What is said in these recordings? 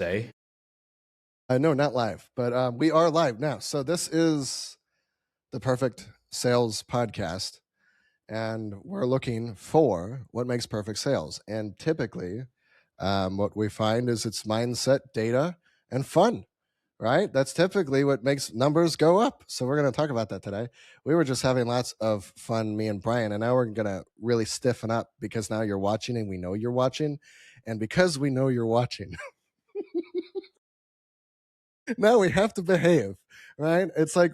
Say. No, not live, but we are live now. So this is the Perfect Sales Podcast, and we're looking for what makes perfect sales. And typically, what we find is it's mindset, data, and fun, right? That's typically what makes numbers go up. So we're going to talk about that today. We were just having lots of fun, me and Bryan, and now we're going to really stiffen up because now you're watching and we know you're watching. And because we know you're watching, now we have to behave, right? It's like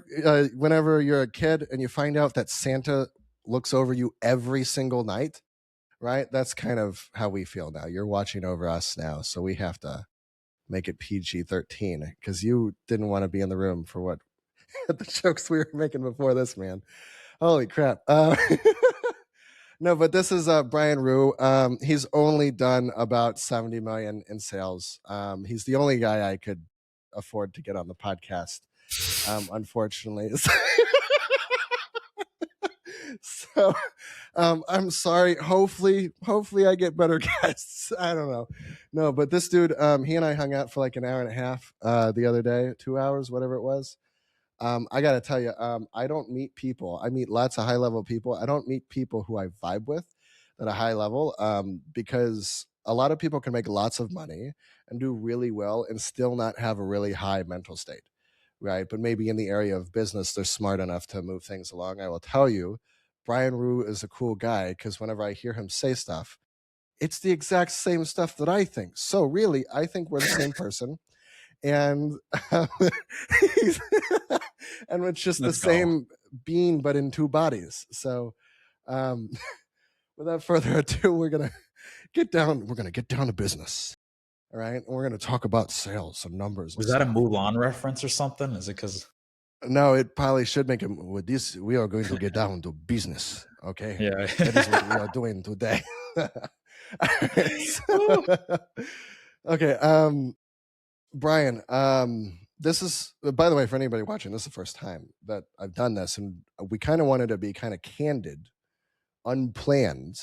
whenever you're a kid and you find out that Santa looks over you every single night, right? That's kind of how we feel now. You're watching over us now, so we have to make it PG-13 because you didn't want to be in the room for what the jokes we were making before this, man. Holy crap. No, but this is Bryan Rue. He's only done about 70 million in sales. He's the only guy I could afford to get on the podcast, unfortunately. So I'm sorry. Hopefully I get better guests. I don't know. No, but this dude, he and I hung out for like an hour and a half the other day, 2 hours, whatever it was. I got to tell you, I don't meet people. I meet lots of high level people. I don't meet people who I vibe with at a high level because a lot of people can make lots of money and do really well and still not have a really high mental state, right? But maybe in the area of business, they're smart enough to move things along. I will tell you, Bryan Rue is a cool guy because whenever I hear him say stuff, it's the exact same stuff that I think. So really, I think we're the same person and he's, and it's just Let's the go. same being but in two bodies. So um, without further ado, we're gonna get down to business. All right, and we're gonna talk about sales and numbers and Was that a stuff. Mulan reference or something? Is it because? No, it probably should make him. With this, we are going to get down to business. Okay, Yeah. that is what we are doing today. Okay, Bryan, this is, by the way, for anybody watching, this is the first time that I've done this, and we kind of wanted to be kind of candid, unplanned,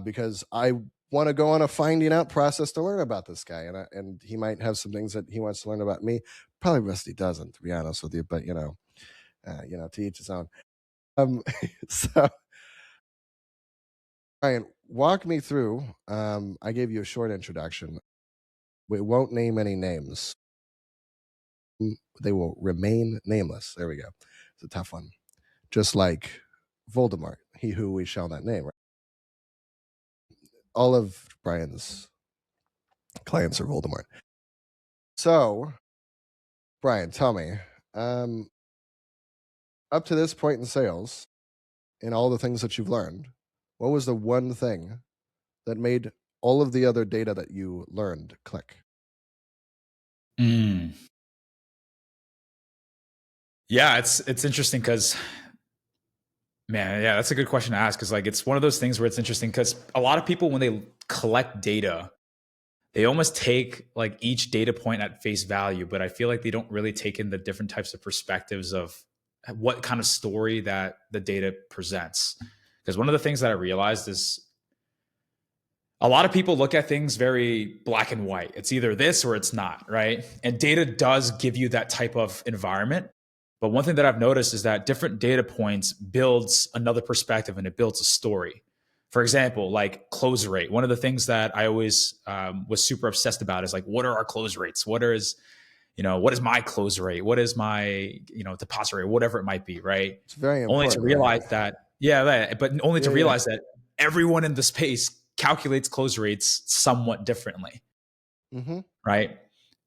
because I want to go on a finding out process to learn about this guy, and he might have some things that he wants to learn about me. Probably best he doesn't, to be honest with you, but to each his own. So, Bryan, walk me through. I gave you a short introduction. We won't name any names. They will remain nameless. There we go. It's a tough one. Just like Voldemort, he who we shall not name. Right? All of Bryan's clients are Voldemort. So, Bryan, tell me, up to this point in sales, in all the things that you've learned, what was the one thing that made all of the other data that you learned click? Yeah, it's interesting because, man, yeah, that's a good question to ask because like it's one of those things where it's interesting because a lot of people when they collect data, they almost take like each data point at face value, but I feel like they don't really take in the different types of perspectives of what kind of story that the data presents. Because one of the things that I realized is a lot of people look at things very black and white. It's either this or it's not, right? And data does give you that type of environment. But one thing that I've noticed is that different data points builds another perspective and it builds a story. For example, like close rate. One of the things that I always was super obsessed about is like, what are our close rates? What is my close rate? What is my, deposit rate? Whatever it might be, right? It's very Only to important, realize right? that, yeah, but only to Yeah, yeah. realize that everyone in the space calculates close rates somewhat differently, Mm-hmm. right?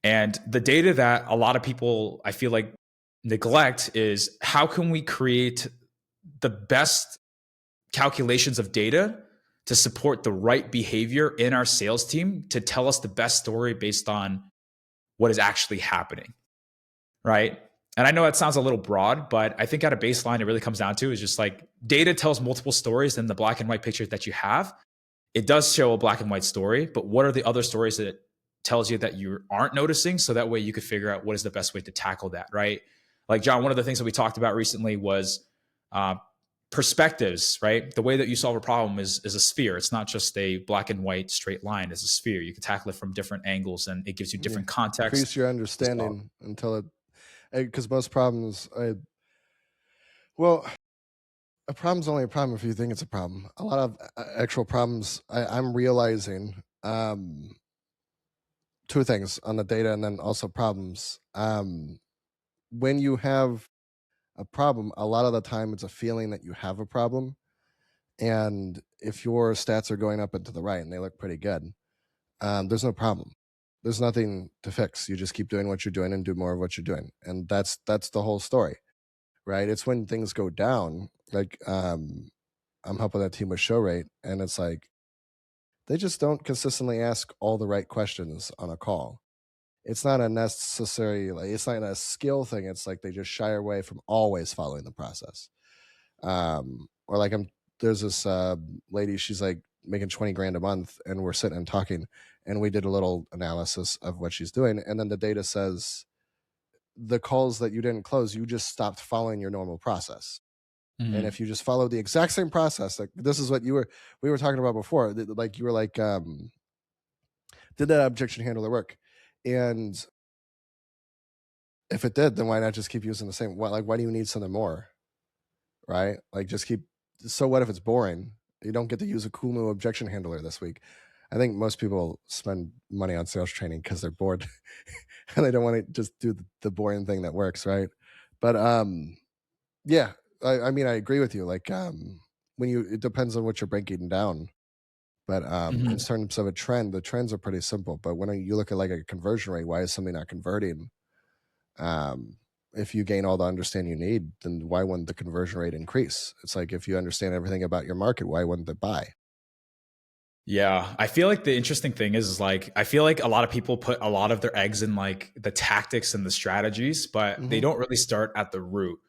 And the data that a lot of people I feel like neglect is how can we create the best calculations of data to support the right behavior in our sales team to tell us the best story based on what is actually happening, right? And I know it sounds a little broad, but I think at a baseline, it really comes down to is just like data tells multiple stories than the black and white picture that you have. It does show a black and white story, but what are the other stories that it tells you that you aren't noticing? So that way you could figure out what is the best way to tackle that, right? Like John, one of the things that we talked about recently was perspectives, right? The way that you solve a problem is a sphere. It's not just a black and white straight line. It's a sphere. You can tackle it from different angles, and it gives you Yeah. different context Increase your to solve. understanding until it, because most problems, well, a problem's only a problem if you think it's a problem. A lot of actual problems, I'm realizing two things on the data and then also problems. When you have a problem, a lot of the time it's a feeling that you have a problem. And if your stats are going up and to the right and they look pretty good, there's no problem. There's nothing to fix. You just keep doing what you're doing and do more of what you're doing. And that's the whole story, right? It's when things go down, like I'm helping that team with show rate, and it's like they just don't consistently ask all the right questions on a call. It's not a necessary, like it's not a skill thing. It's like they just shy away from always following the process. Or like there's this lady, she's like making 20 grand a month, and we're sitting and talking, and we did a little analysis of what she's doing, and then the data says the calls that you didn't close, you just stopped following your normal process. And Mhm. if you just follow the exact same process, like this is what we were talking about before, like you were like, did that objection handler work? And if it did, then why not just keep using the same? Why do you need something more? Right? Like just keep. So what if it's boring? You don't get to use a cool new objection handler this week. I think most people spend money on sales training because they're bored and they don't want to just do the boring thing that works, right? But yeah, I mean, I agree with you. Like when it depends on what you're breaking down. But in Mhm. terms of a trend, the trends are pretty simple. But when you look at like a conversion rate, why is something not converting? Um, if you gain all the understanding you need, then why wouldn't the conversion rate increase? It's like if you understand everything about your market, why wouldn't it buy? Yeah, I feel like the interesting thing is like I feel like a lot of people put a lot of their eggs in like the tactics and the strategies, but they Mm-hmm. don't really start at the root.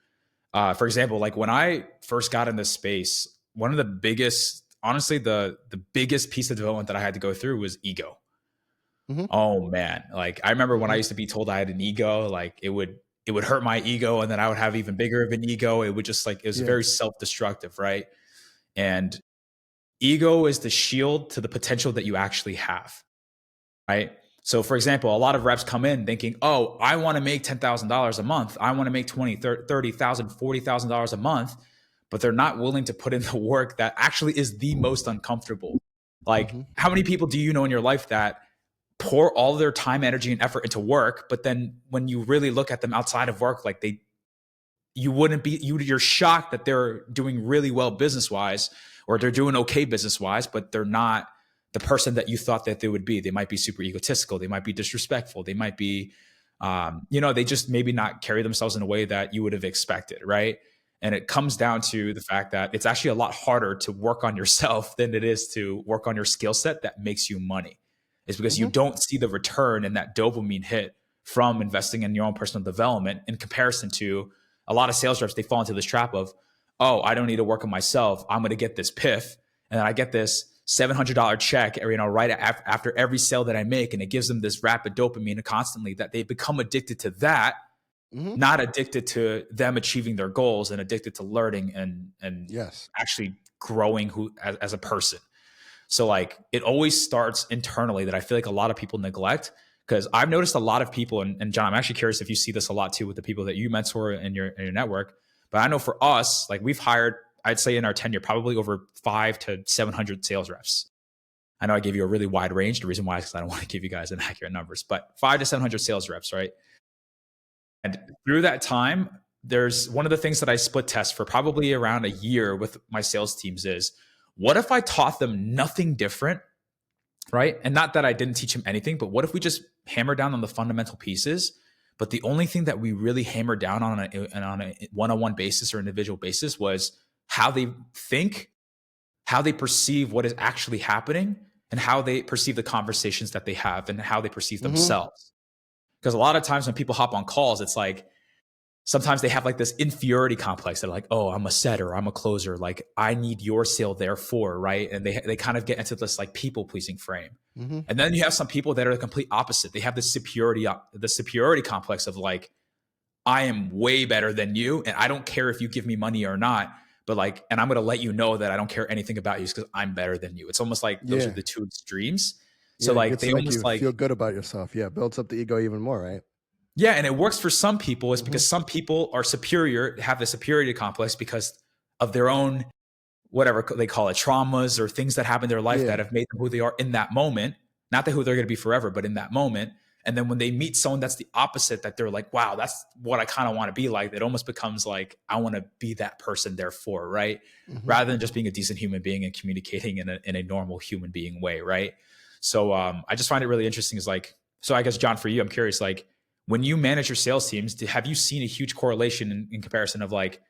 For example, like when I first got in this space, one of the biggest, honestly, the biggest piece of development that I had to go through was ego. Mm-hmm. Oh man, like I remember when I Mm-hmm. used to be told I had an ego, like it would hurt my ego, and then I would have even bigger of an ego. It would just like it was Yeah. very self destructive, right? And ego is the shield to the potential that you actually have, right? So, for example, a lot of reps come in thinking, oh, I want to make $10,000 a month. I want to make 20, 30,000, $40,000 a month, but they're not willing to put in the work that actually is the most uncomfortable. Like, Mm-hmm. how many people do you know in your life that pour all their time, energy, and effort into work, but then when you really look at them outside of work, like you wouldn't be you're shocked that they're doing really well business wise, or they're doing okay business wise, but they're not the person that you thought that they would be. They might be super egotistical, they might be disrespectful, they might be they just maybe not carry themselves in a way that you would have expected, right? And it comes down to the fact that it's actually a lot harder to work on yourself than it is to work on your skill set that makes you money. Is because you Mm-hmm. don't see the return and that dopamine hit from investing in your own personal development in comparison to a lot of sales reps. They fall into this trap of, oh, I don't need to work on myself. I'm going to get this piff, and then I get this $700 check, right after every sale that I make, and it gives them this rapid dopamine constantly that they become addicted to that, Mm-hmm. not addicted to them achieving their goals, and addicted to learning and Yes. actually growing as a person. So like it always starts internally that I feel like a lot of people neglect, because I've noticed a lot of people, and John, I'm actually curious if you see this a lot too with the people that you mentor in your network. But I know for us, like we've hired, I'd say in our tenure, probably over 500 to 700 sales reps. I know I gave you a really wide range. The reason why is because I don't want to give you guys inaccurate numbers, but 500 to 700 sales reps, right? And through that time, there's one of the things that I split test for probably around a year with my sales teams is, what if I taught them nothing different, right? And not that I didn't teach them anything, but what if we just hammer down on the fundamental pieces? But the only thing that we really hammered down on a one-on-one basis or individual basis was how they think, how they perceive what is actually happening, and how they perceive the conversations that they have, and how they perceive Mm-hmm. themselves. Because a lot of times when people hop on calls, it's like sometimes they have like this inferiority complex. They're like, oh, I'm a setter, I'm a closer, like I need your sale therefore, right? And they kind of get into this like people pleasing frame. Mm-hmm. And then you have some people that are the complete opposite. They have the superiority complex of like, I am way better than you, and I don't care if you give me money or not, but like, and I'm going to let you know that I don't care anything about you because I'm better than you. It's almost like those are Yeah. the two extremes. So Yeah, it like gets they to make almost you feel like, good about yourself. Yeah, builds up the ego even more, right? yeah, and it works for some people is Mhm. because some people are superior, have the superiority complex because of their own, whatever they call it, traumas or things that happen in their life that Yeah. have made them who they are in that moment. Not that who they're going to be forever, but in that moment. And then when they meet someone that's the opposite, that they're like, wow, that's what I kind of want to be like. It almost becomes like, I want to be that person, therefore, right? Mhm. Rather than just being a decent human being and communicating in a normal human being way, right? So I just find it really interesting. Is like, so I guess John, for you, I'm curious, like when you manage your sales teams, have you seen a huge correlation in comparison of like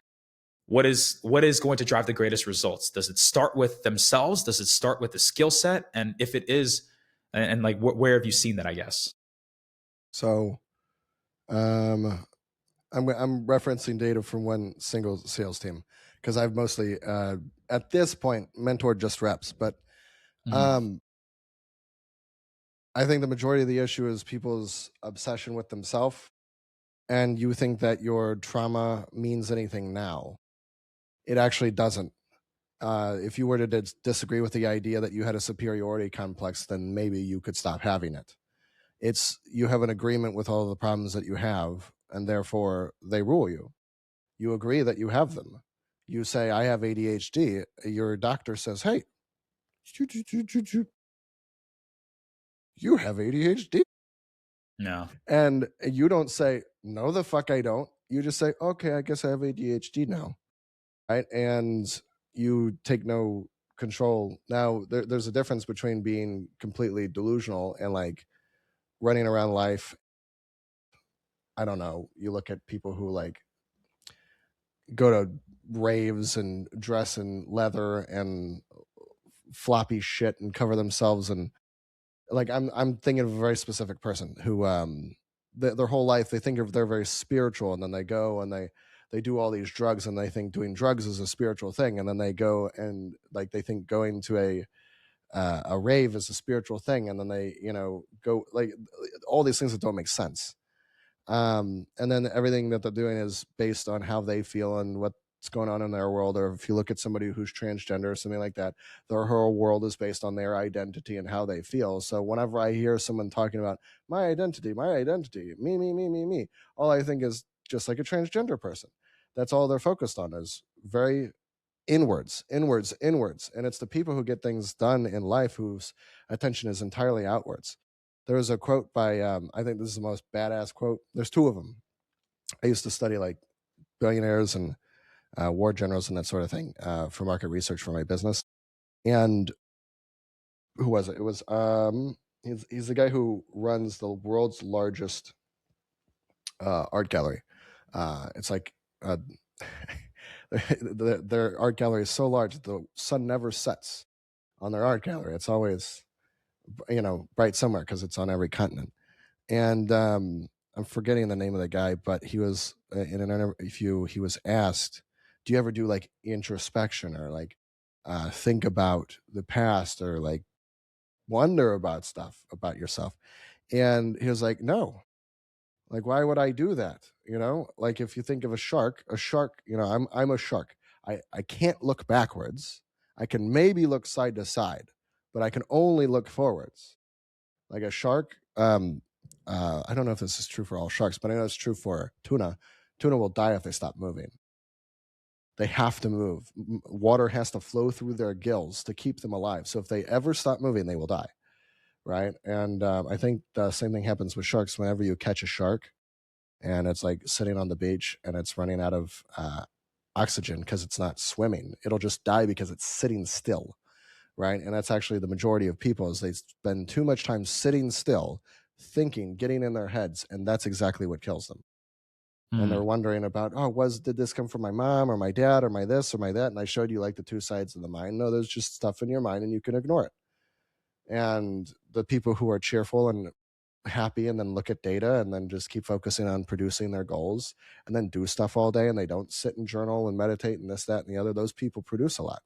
what is going to drive the greatest results? Does it start with themselves? Does it start with the skill set? And if it is, and like where have you seen that? I guess. So, um, I'm referencing data from one single sales team because I've mostly at this point mentored just reps, but Mm, um, I think the majority of the issue is people's obsession with themselves, and you think that your trauma means anything now. It actually doesn't. If you were to disagree with the idea that you had a superiority complex, then maybe you could stop having it. It's you have an agreement with all of the problems that you have, and therefore they rule you. You agree that you have them. You say, I have ADHD. Your doctor says, hey, you have ADHD. no. And you don't say, no, the fuck, I don't. You just say, okay, I guess I have ADHD now. Right. And you take no control. Now, there's a difference between being completely delusional and like running around life. I don't know. You look at people who like go to raves and dress in leather and floppy shit and cover themselves and like I'm thinking of a very specific person who their whole life they think of they're very spiritual and then they go and they do all these drugs and they think doing drugs is a spiritual thing and then they go and like they think going to a rave is a spiritual thing and then they go like all these things that don't make sense, and then everything that they're doing is based on how they feel and what's going on in their world. Or if you look at somebody who's transgender or something like that, their whole world is based on their identity and how they feel. So whenever I hear someone talking about my identity, me, all I think is just like a transgender person. That's all they're focused on is very inwards, inwards, inwards. And it's the people who get things done in life whose attention is entirely outwards. There was a quote by, I think this is the most badass quote. There's two of them. I used to study like billionaires and war generals and that sort of thing for market research for my business. And who was it? It was, he's the guy who runs the world's largest art gallery. It's like, their art gallery is so large that the sun never sets on their art gallery. It's always bright somewhere because it's on every continent. And I'm forgetting the name of the guy, but he was in an interview. He was asked, "Do you ever do like introspection or like think about the past or like wonder about stuff about yourself?" And he was like, "No. Like, why would I do that? Like if you think of a shark. I'm a shark. I can't look backwards. I can maybe look side to side, but I can only look forwards. Like a shark. I don't know if this is true for all sharks, but I know it's true for tuna. Tuna will die if they stop moving. They have to move. Water has to flow through their gills to keep them alive. So if they ever stop moving, they will die. Right. And I think the same thing happens with sharks. Whenever you catch a shark and it's like sitting on the beach and it's running out of oxygen because it's not swimming, it'll just die because it's sitting still. Right. And that's actually the majority of people is they spend too much time sitting still, thinking, getting in their heads, and that's exactly what kills them. And they're Mm, wondering about, oh, did this come from my mom or my dad or my this or my that? And I showed you like the two sides of the mind. No, there's just stuff in your mind and you can ignore it. And the people who are cheerful and happy and then look at data and then just keep focusing on producing their goals and then do stuff all day and they don't sit and journal and meditate and this, that, and the other, those people produce a lot.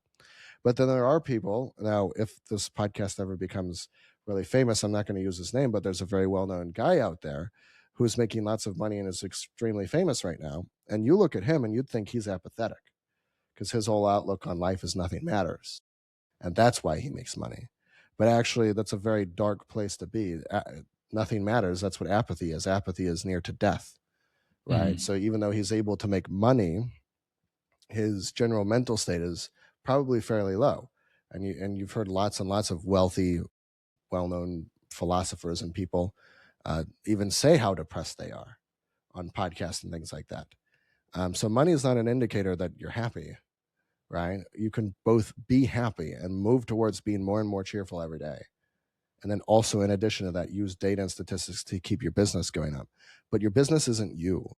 But then there are people now, if this podcast ever becomes really famous, I'm not going to use his name, but there's a very well known guy out there who's making lots of money and is extremely famous right now. And you look at him and you'd think he's apathetic because his whole outlook on life is nothing matters. And that's why he makes money. But actually, that's a very dark place to be. Nothing matters. That's what apathy is. Apathy is near to death, right? Mhm. So even though he's able to make money, his general mental state is probably fairly low. And you've heard lots and lots of wealthy, well-known philosophers and people even say how depressed they are on podcasts and things like that. So money is not an indicator that you're happy, right? You can both be happy and move towards being more and more cheerful every day. And then also, in addition to that, use data and statistics to keep your business going up. But your business isn't you.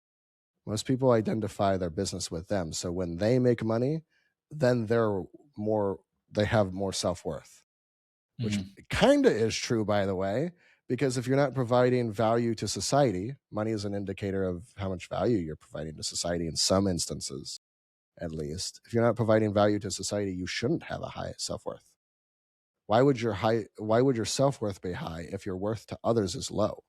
Most people identify their business with them. So when they make money, then they have more self-worth, which Mhm. kind of is true, by the way, because if you're not providing value to society, money is an indicator of how much value you're providing to society in some instances, at least. If you're not providing value to society, you shouldn't have a high self-worth. Why would your self-worth be high if your worth to others is low?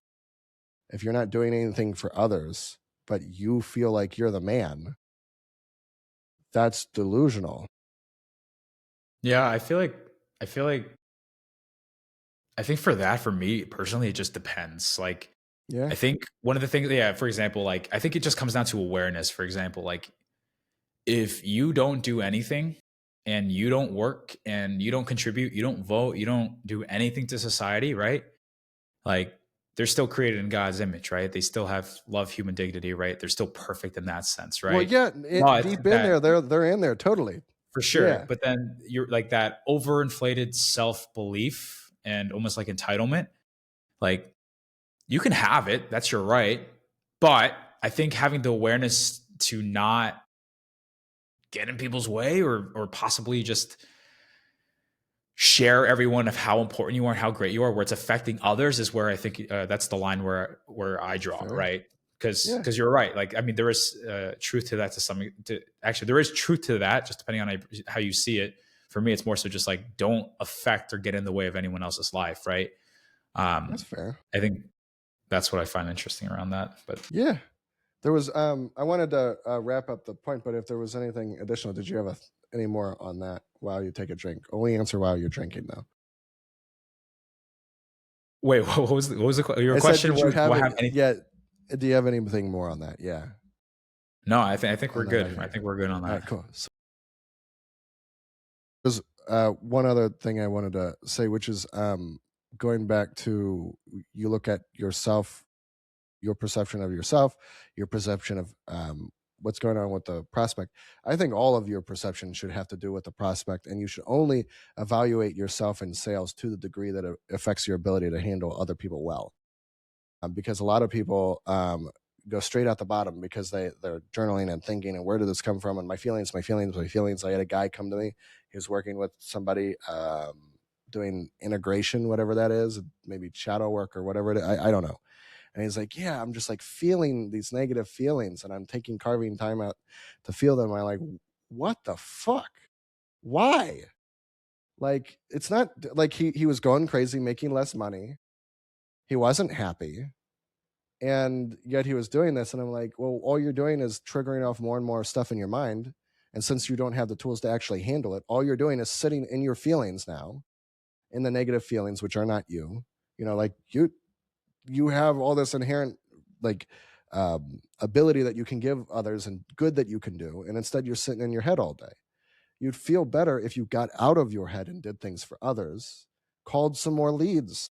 If you're not doing anything for others, but you feel like you're the man, that's delusional. Yeah, I feel like I think for that, for me personally, it just depends. Like, Yeah. I think one of the things, yeah, for example, like I think it just comes down to awareness. For example, like if you don't do anything and you don't work and you don't contribute, you don't vote, you don't do anything to society, right? Like they're still created in God's image, right? They still have love, human dignity, right? They're still perfect in that sense, Well, right? yeah, But deep in that there, they're in there totally. for sure. Yeah, But then you're like that overinflated self belief and almost like entitlement. Like you can have it, that's your right. But I think having the awareness to not get in people's way or possibly just share everyone of how important you are and how great you are, where it's affecting others, is where I think that's the line where I draw, fair. right? Because Yeah, you're right. Like I mean, there is truth to that to some. Actually, there is truth to that, just depending on how you see it. For me, it's more so just like don't affect or get in the way of anyone else's life, right? that's fair. I think that's what I find interesting around that. But Yeah, there was. I wanted to wrap up the point, but if there was anything additional, did you have any more on that while you take a drink? Only answer while you're drinking, though. wait, what was your I said, question? did you Was do have I it? have any? Yeah. Do you have anything more on that? Yeah, No, I think we're on that good. idea. I think we're good on All that. right, cool. So there's one other thing I wanted to say, which is going back to you look at yourself, your perception of yourself, your perception of what's going on with the prospect. I think all of your perception should have to do with the prospect, and you should only evaluate yourself in sales to the degree that it affects your ability to handle other people well. Because a lot of people go straight out the bottom because they're journaling and thinking, and where did this come from? And my feelings, my feelings, my feelings. I had a guy come to me. He was working with somebody doing integration, whatever that is, maybe shadow work or whatever it is. I don't know. And he's like, yeah, I'm just like feeling these negative feelings, and I'm taking carving time out to feel them. I'm like, what the fuck? Why? Like, it's not like he was going crazy, making less money. He wasn't happy, and yet he was doing this. And I'm like, well, all you're doing is triggering off more and more stuff in your mind. And since you don't have the tools to actually handle it, all you're doing is sitting in your feelings now, in the negative feelings, which are not you. Like you have all this inherent like ability that you can give others and good that you can do, and instead you're sitting in your head all day. You'd feel better if you got out of your head and did things for others, called some more leads,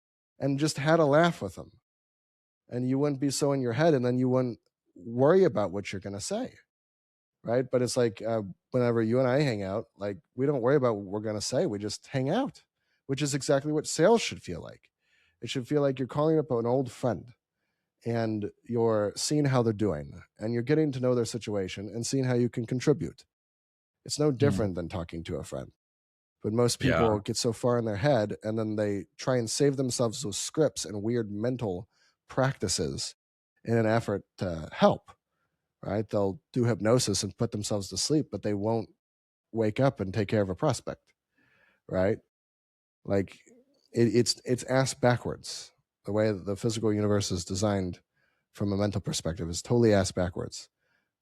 and just had a laugh with them, and you wouldn't be so in your head, and then you wouldn't worry about what you're going to say, right? But it's like whenever you and I hang out, like we don't worry about what we're going to say, we just hang out, which is exactly what sales should feel like. It should feel like you're calling up an old friend and you're seeing how they're doing and you're getting to know their situation and seeing how you can contribute. It's no Mm, different than talking to a friend. But most yeah. people get so far in their head and then they try and save themselves those scripts and weird mental practices in an effort to help, right? They'll do hypnosis and put themselves to sleep, but they won't wake up and take care of a prospect, right? Like it's ass backwards. The way the physical universe is designed from a mental perspective is totally ass backwards.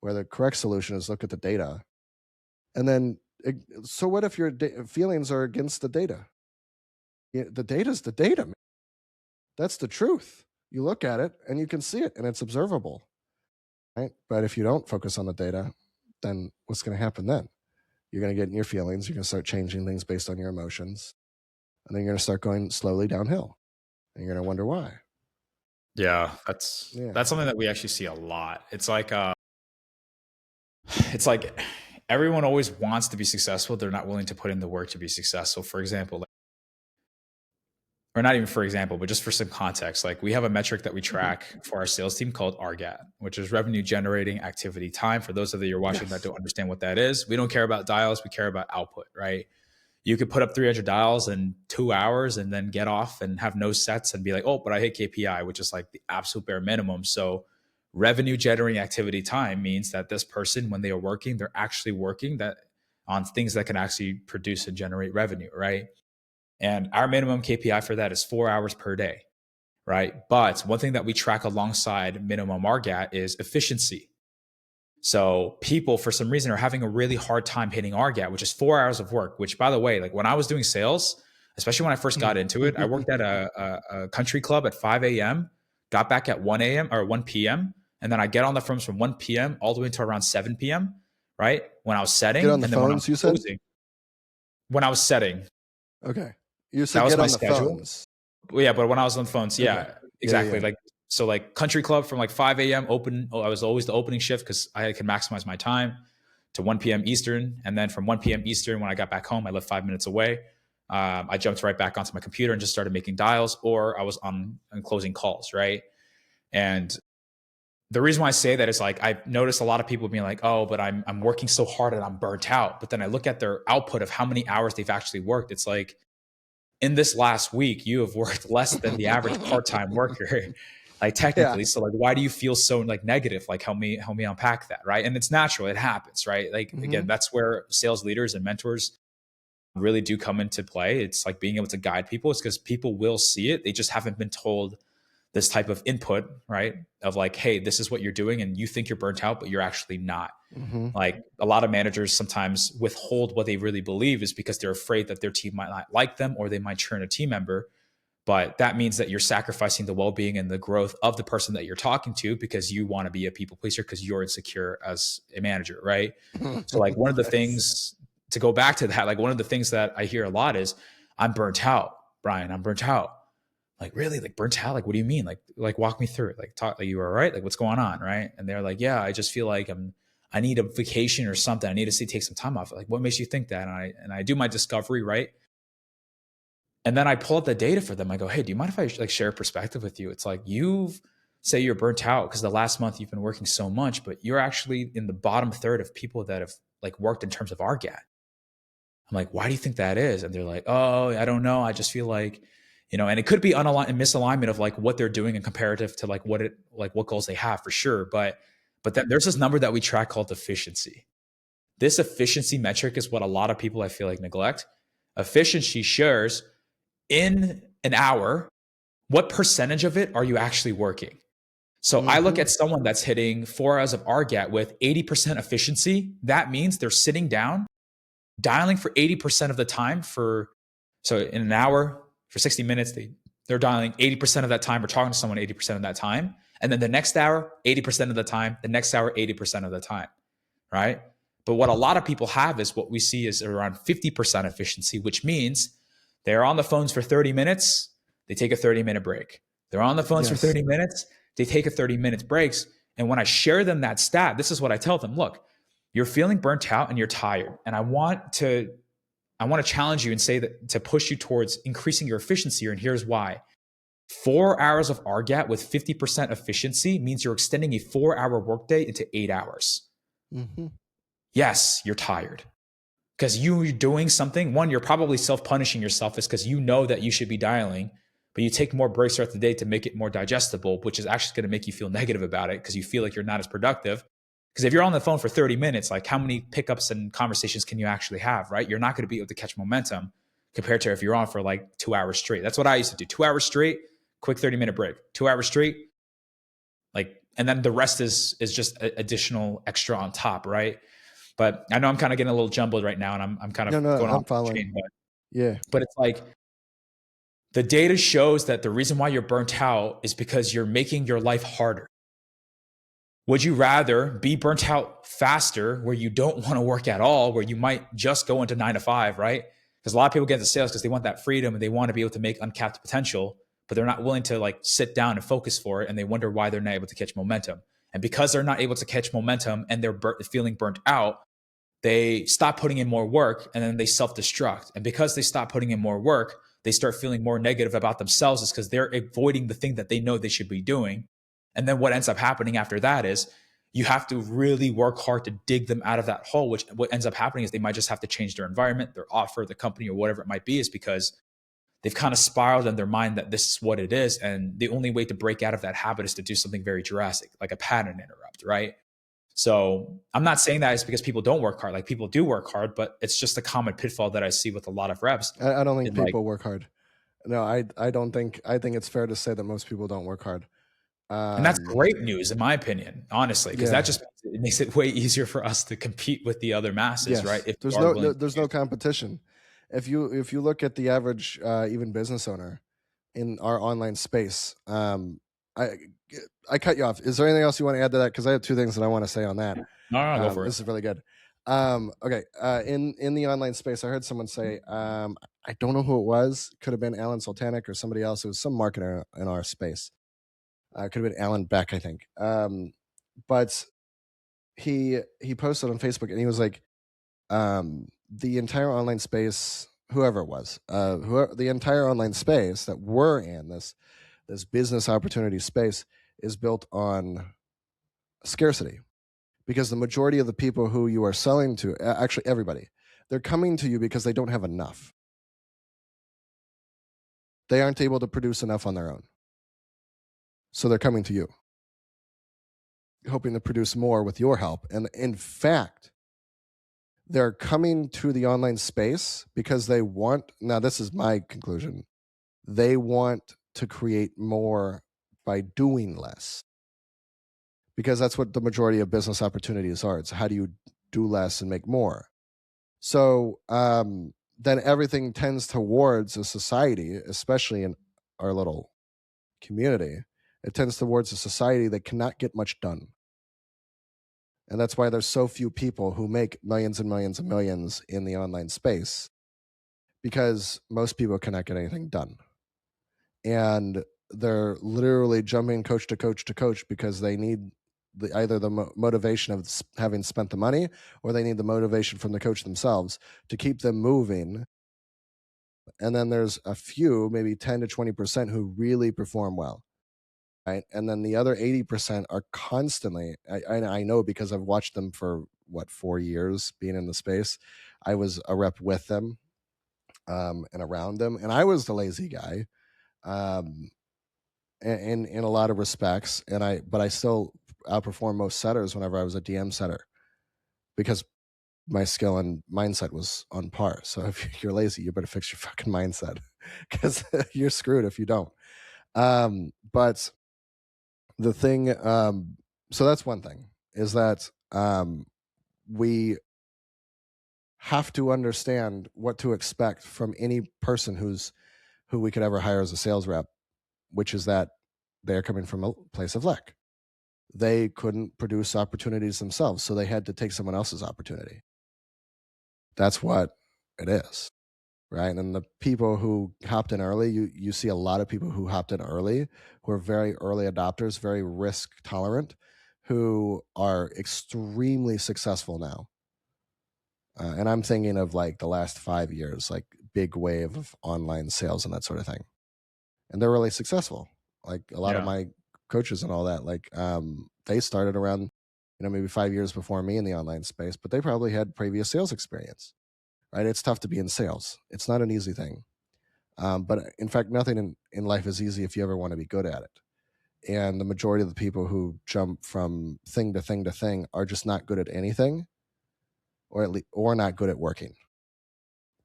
Where the correct solution is look at the data And then, so what if your feelings are against the data? The data's the data, man. That's the truth. You look at it and you can see it and it's observable, right? But if you don't focus on the data, then what's going to happen then? You're going to get in your feelings. You're going to start changing things based on your emotions. And then you're going to start going slowly downhill. And you're going to wonder why. Yeah, that's Yeah. that's something that we actually see a lot. It's like everyone always wants to be successful. They're not willing to put in the work to be successful. For example, or not even for example, but just for some context, like we have a metric that we track for our sales team called RGAT, which is revenue generating activity time. For those of you who are watching that Yes. don't understand what that is, we don't care about dials, we care about output, right? You could put up 300 dials in 2 hours and then get off and have no sets and be like, oh, but I hit KPI, which is like the absolute bare minimum. So revenue generating activity time means that this person, when they are working, they're actually working that on things that can actually produce and generate revenue, right? And our minimum KPI for that is 4 hours per day, right? But one thing that we track alongside minimum RGAT is efficiency. So people, for some reason, are having a really hard time hitting RGAT, which is 4 hours of work. Which, by the way, like when I was doing sales, especially when I first got into it, I worked at a country club at 5 a.m., got back at 1 a.m. or 1 p.m., and then I get on the phones from 1 p.m. all the way until around 7 p.m., right? When I was Get on setting, the and then when I was phones, you said? closing, when I was setting, Okay. You that said was get my on the schedule. phones. Well, yeah, but when I was on the phones, Okay. yeah, Yeah, exactly. yeah. Like so, like country club from like 5 a.m. open. Oh, I was always the opening shift because I can maximize my time to 1 p.m. Eastern, and then from 1 p.m. Eastern, when I got back home, I lived 5 minutes away. I jumped right back onto my computer and just started making dials, or I was on closing calls, right? And the reason why I say that is like I noticed a lot of people being like, "Oh, but I'm working so hard and I'm burnt out." But then I look at their output of how many hours they've actually worked. It's like in this last week, you have worked less than the average part-time worker, like Yeah. technically. So like, why do you feel so like negative? Like, help me unpack that, right? And it's natural, it happens, right? Like again, Hmm. that's where sales leaders and mentors really do come into play. It's like being able to guide people. It's because people will see it. They just haven't been told this type of input, right? Of like, hey, this is what you're doing, and you think you're burnt out, but you're actually not. Hmm. Like a lot of managers sometimes withhold what they really believe is because they're afraid that their team might not like them or they might churn a team member. But that means that you're sacrificing the well-being and the growth of the person that you're talking to because you want to be a people pleaser because you're insecure as a manager, right? So like one of the Yes. things to go back to that, like one of the things that I hear a lot is, I'm burnt out, Bryan. I'm burnt out. Like, really? Like burnt out? Like, what do you mean? Like walk me through it. Like talk, like you all right? Like what's going on? Right. And they're like, yeah, I just feel like I need a vacation or something. I need to take some time off. Like, what makes you think that? And I do my discovery, right? And then I pull up the data for them. I go, hey, do you mind if I like share a perspective with you? It's like you've say you're burnt out because the last month you've been working so much, but you're actually in the bottom third of people that have like worked in terms of RGAT. I'm like, why do you think that is? And they're like, oh, I don't know. I just feel like, and it could be misalignment of like what they're doing in comparative to like what goals they have for sure. But then there's this number that we track called efficiency. This efficiency metric is what a lot of people I feel like neglect. Efficiency shares in an hour, what percentage of it are you actually working? So I look Hmm. at someone that's hitting 4 hours of RGAT with 80% efficiency. That means they're sitting down dialing for 80% of the time so in an hour for 60 minutes, they're dialing 80% of that time or talking to someone 80% of that time. And then the next hour, 80% of the time, the next hour, 80% of the time, right? But what a lot of people have is what we see is around 50% efficiency, which means they're on the phones for 30 minutes, they take a 30-minute break. They're on the phones for Yes. 30 minutes, they take a 30-minute breaks. And when I share them that stat, this is what I tell them. Look, you're feeling burnt out and you're tired. And I want to challenge you and say that to push you towards increasing your efficiency here. And here's why. 4 hours of RGAT with 50% efficiency means you're extending a 4 hour workday into 8 hours. Hmm. Yes, you're tired because you're doing something. One, you're probably self punishing yourself is because you know that you should be dialing, but you take more breaks throughout the day to make it more digestible, which is actually going to make you feel negative about it because you feel like you're not as productive. Because if you're on the phone for 30 minutes, like how many pickups and conversations can you actually have, right? You're not going to be able to catch momentum compared to if you're on for like 2 hours straight. That's what I used to do. 2 hours straight, quick 30-minute break. 2 hours straight, like, and then the rest is just additional extra on top, right? But I know I'm kind of getting a little jumbled right now, and I'm kind No, of no, going off I'm the following. chain. Yeah. But it's like the data shows that the reason why you're burnt out is because you're making your life harder. Would you rather be burnt out faster where you don't want to work at all, where you might just go into 9 to 5, right? Because a lot of people get into sales because they want that freedom and they want to be able to make uncapped potential, but they're not willing to like sit down and focus for it. And they wonder why they're not able to catch momentum. And because they're not able to catch momentum and they're feeling burnt out, they stop putting in more work and then they self-destruct. And because they stop putting in more work, they start feeling more negative about themselves is because they're avoiding the thing that they know they should be doing. And then what ends up happening after that is you have to really work hard to dig them out of that hole, which what ends up happening is they might just have to change their environment, their offer, the company, or whatever it might be, is because they've kind of spiraled in their mind that this is what it is. And the only way to break out of that habit is to do something very drastic, like a pattern interrupt, right? So I'm not saying that it's because people don't work hard. Like people do work hard, but it's just a common pitfall that I see with a lot of reps. I don't think And like, people work hard. No, I don't think. I think it's fair to say that most people don't work hard. and that's Um, great news in my opinion, honestly, because yeah. that just it makes it way easier for us to compete with the other masses, right? Yes. If we There's are no, willing there's to no use. competition. If you look at the average even business owner in our online space, I I cut you off. Is there anything else you want to add to that? Because I have two things that I want to say on that. No, no, go for it. This is really good. Okay. In the online space, I heard someone say, I don't know who it was. Could have been Alan Soltanic or somebody else. It was some marketer in our space. Could have been Alan Beck, I think. But he posted on Facebook and he was like, the entire online space, whoever it was, the entire online space that we're in, this business opportunity space, is built on scarcity, because the majority of the people who you are selling to, actually everybody, they're coming to you because they don't have enough. They aren't able to produce enough on their own. So they're coming to you, hoping to produce more with your help. And in fact, they're coming to the online space because they want, now this is my conclusion, they want to create more by doing less. Because that's what the majority of business opportunities are. It's how do you do less and make more? So then everything tends towards a society, especially in our little community, it tends towards a society that cannot get much done. And that's why there's so few people who make millions and millions and millions in the online space, because most people cannot get anything done. And they're literally jumping coach to coach to coach because they need either the motivation of having spent the money, or they need the motivation from the coach themselves to keep them moving. And then there's a few, maybe 10 to 20%, who really perform well. Right. And then the other 80% are constantly, I know because I've watched them for 4 years being in the space. I was a rep with them and around them, and I was the lazy guy. Um, in a lot of respects, but I still outperformed most setters whenever I was a DM setter, because my skill and mindset was on par. So if you're lazy, you better fix your fucking mindset, because you're screwed if you don't. But the thing, so that's one thing, is that we have to understand what to expect from any person who we could ever hire as a sales rep, which is that they're coming from a place of lack. They couldn't produce opportunities themselves, so they had to take someone else's opportunity. That's what it is, right? And the people who hopped in early, you see a lot of people who hopped in early, who are very early adopters, very risk tolerant, who are extremely successful now. And I'm thinking of like the last 5 years, like big wave of online sales and that sort of thing. And they're really successful. Like a lot of Yeah. my coaches and all that, like they started around, maybe 5 years before me in the online space, but they probably had previous sales experience, right? It's tough to be in sales. It's not an easy thing. But in fact, nothing in life is easy if you ever want to be good at it. And the majority of the people who jump from thing to thing to thing are just not good at anything, or not good at working.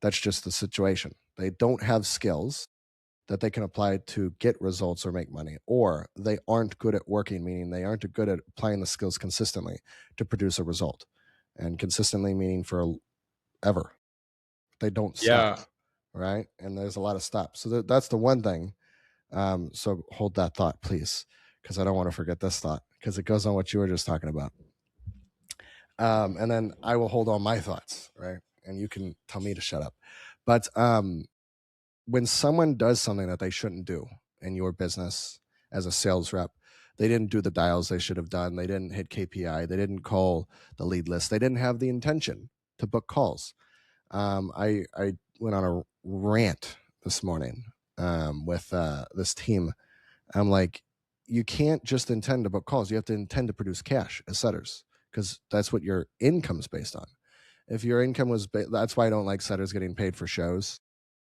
That's just the situation. They don't have skills that they can apply to get results or make money, or they aren't good at working, meaning they aren't good at applying the skills consistently to produce a result. and consistently meaning forever. They don't stop, Yeah. right? And there's a lot of stops. So that's the one thing. So hold that thought, please, because I don't want to forget this thought because it goes on what you were just talking about. And then I will hold on my thoughts, right? And you can tell me to shut up. But when someone does something that they shouldn't do in your business as a sales rep, they didn't do the dials they should have done. They didn't hit KPI. They didn't call the lead list. They didn't have the intention to book calls. I went on a rant this morning with this team. I'm like, you can't just intend to book calls. You have to intend to produce cash as setters because that's what your income's based on. If your income was, that's why I don't like setters getting paid for shows,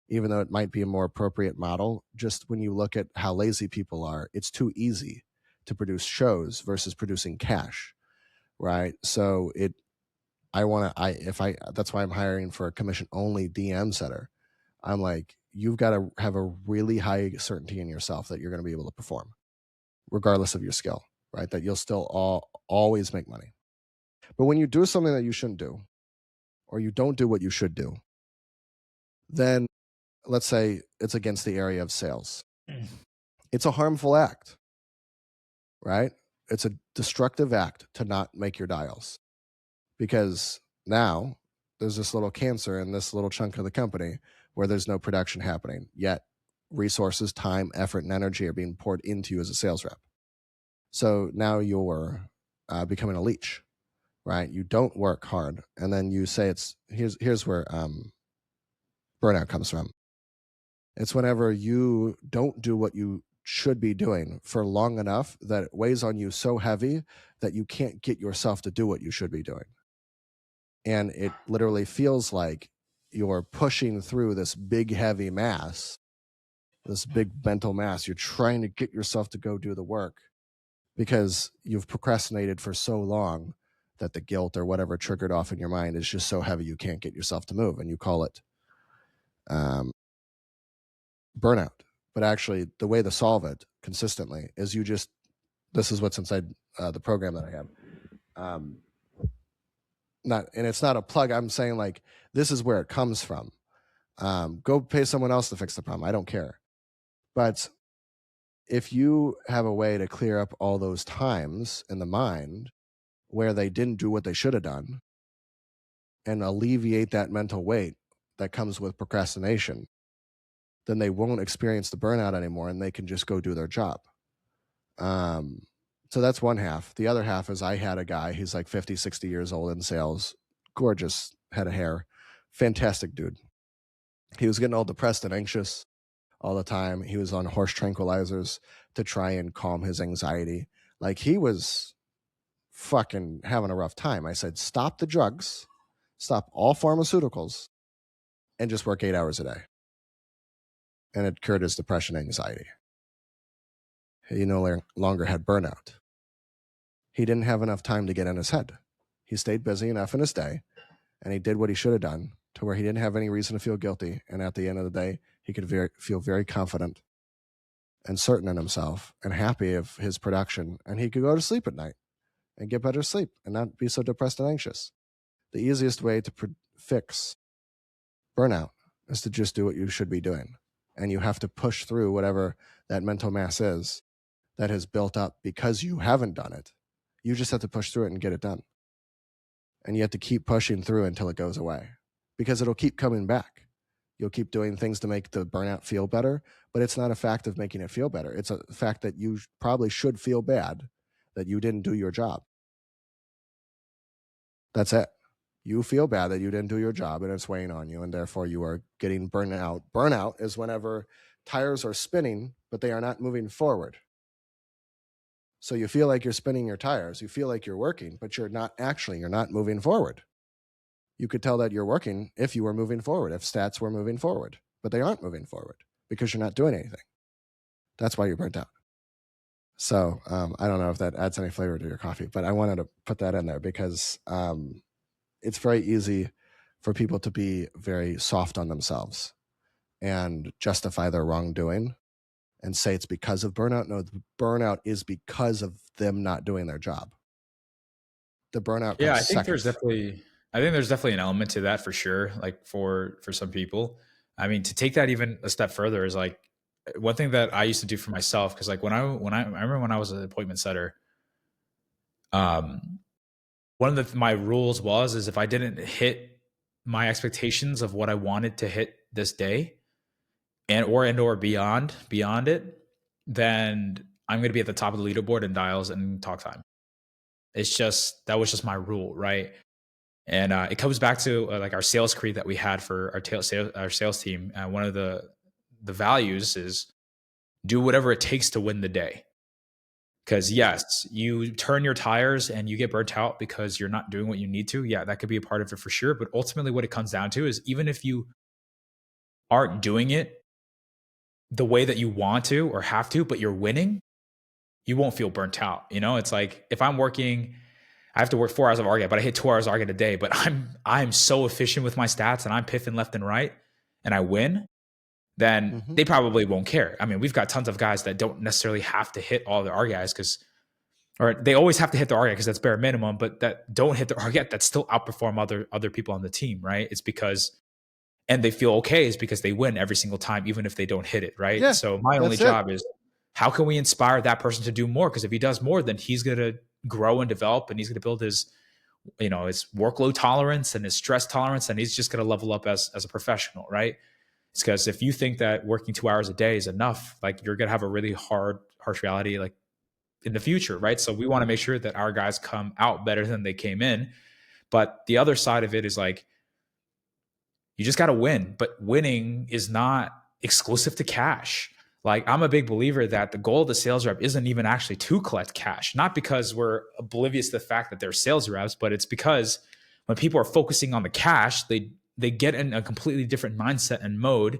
even though it might be a more appropriate model. Just when you look at how lazy people are, it's too easy to produce shows versus producing cash, right? So that's why I'm hiring for a commission only DM setter. I'm like, you've got to have a really high certainty in yourself that you're going to be able to perform regardless of your skill, right? That you'll still always make money. But when you do something that you shouldn't do, or you don't do what you should do, then let's say it's against the area of sales. It's a harmful act, right? It's a destructive act to not make your dials because now there's this little cancer in this little chunk of the company where there's no production happening, yet resources, time, effort, and energy are being poured into you as a sales rep. So now you're becoming a leech, right? You don't work hard, and then you say here's where burnout comes from. It's whenever you don't do what you should be doing for long enough that it weighs on you so heavy that you can't get yourself to do what you should be doing. And it literally feels like you're pushing through this big, heavy mass, this big mental mass. You're trying to get yourself to go do the work because you've procrastinated for so long that the guilt or whatever triggered off in your mind is just so heavy you can't get yourself to move, and you call it burnout. But actually, the way to solve it consistently is this is what's inside the program that I have. And it's not a plug. I'm saying like this is where it comes from. Go pay someone else to fix the problem. I don't care. But if you have a way to clear up all those times in the mind where they didn't do what they should have done and alleviate that mental weight that comes with procrastination, then they won't experience the burnout anymore and they can just go do their job. So that's one half. The other half is I had a guy, he's like 50, 60 years old in sales, gorgeous head of hair, fantastic dude. He was getting all depressed and anxious all the time. He was on horse tranquilizers to try and calm his anxiety. Like he was fucking having a rough time. I said, stop the drugs, stop all pharmaceuticals, and just work 8 hours a day. And it cured his depression and anxiety. He no longer had burnout. He didn't have enough time to get in his head. He stayed busy enough in his day, and he did what he should have done to where he didn't have any reason to feel guilty. And at the end of the day, he could feel very confident and certain in himself and happy of his production. And he could go to sleep at night and get better sleep and not be so depressed and anxious. The easiest way to fix burnout is to just do what you should be doing. And you have to push through whatever that mental mass is that has built up because you haven't done it. You just have to push through it and get it done. And you have to keep pushing through until it goes away because it'll keep coming back. You'll keep doing things to make the burnout feel better, but it's not a fact of making it feel better. It's a fact that you probably should feel bad that you didn't do your job. That's it. You feel bad that you didn't do your job and it's weighing on you, and therefore you are getting burnout. Burnout is whenever tires are spinning, but they are not moving forward. So you feel like you're spinning your tires. You feel like you're working, but you're not moving forward. You could tell that you're working if you were moving forward, if stats were moving forward, but they aren't moving forward because you're not doing anything. That's why you're burnt out. So I don't know if that adds any flavor to your coffee, but I wanted to put that in there because it's very easy for people to be very soft on themselves and justify their wrongdoing and say it's because of burnout. No, the burnout is because of them not doing their job. the burnout Yeah, comes I think there's seconds. definitely I think there's definitely an element to that for sure, like for some people. I mean, to take that even a step further is like one thing that I used to do for myself because like when I remember when I was an appointment setter, um, one of my rules was is if I didn't hit my expectations of what I wanted to hit this day and or beyond it, then I'm going to be at the top of the leaderboard in dials and talk time. It's just that was just my rule, right? And it comes back to like our sales creed that we had for our sales team. One of the values is do whatever it takes to win the day. Because yes, you turn your tires and you get burnt out because you're not doing what you need to. Yeah, that could be a part of it for sure. But ultimately, what it comes down to is even if you aren't doing it the way that you want to or have to, but you're winning, you won't feel burnt out. You know, it's like if I'm working I have to work 4 hours of Argent, but I hit 2 hours of Argent a day. But I'm so efficient with my stats and I'm piffing left and right and I win, then Hmm. they probably won't care. I mean, we've got tons of guys that don't necessarily have to hit all their RGIs because or they always have to hit the RGI because that's bare minimum, but that don't hit the RGI that still outperform other people on the team, right? It's because and they feel okay is because they win every single time, even if they don't hit it, right? Yeah, So my only that's it. job is how can we inspire that person to do more? Because if he does more, then he's gonna grow and develop and he's gonna build his workload tolerance and his stress tolerance, and he's just going to level up as a professional, right? It's because if you think that working 2 hours a day is enough, like you're going to have a really harsh reality, like in the future, right? So we want to make sure that our guys come out better than they came in. But the other side of it is like you just got to win, but winning is not exclusive to cash. Like I'm a big believer that the goal of the sales rep isn't even actually to collect cash, not because we're oblivious to the fact that they're sales reps, but it's because when people are focusing on the cash, they get in a completely different mindset and mode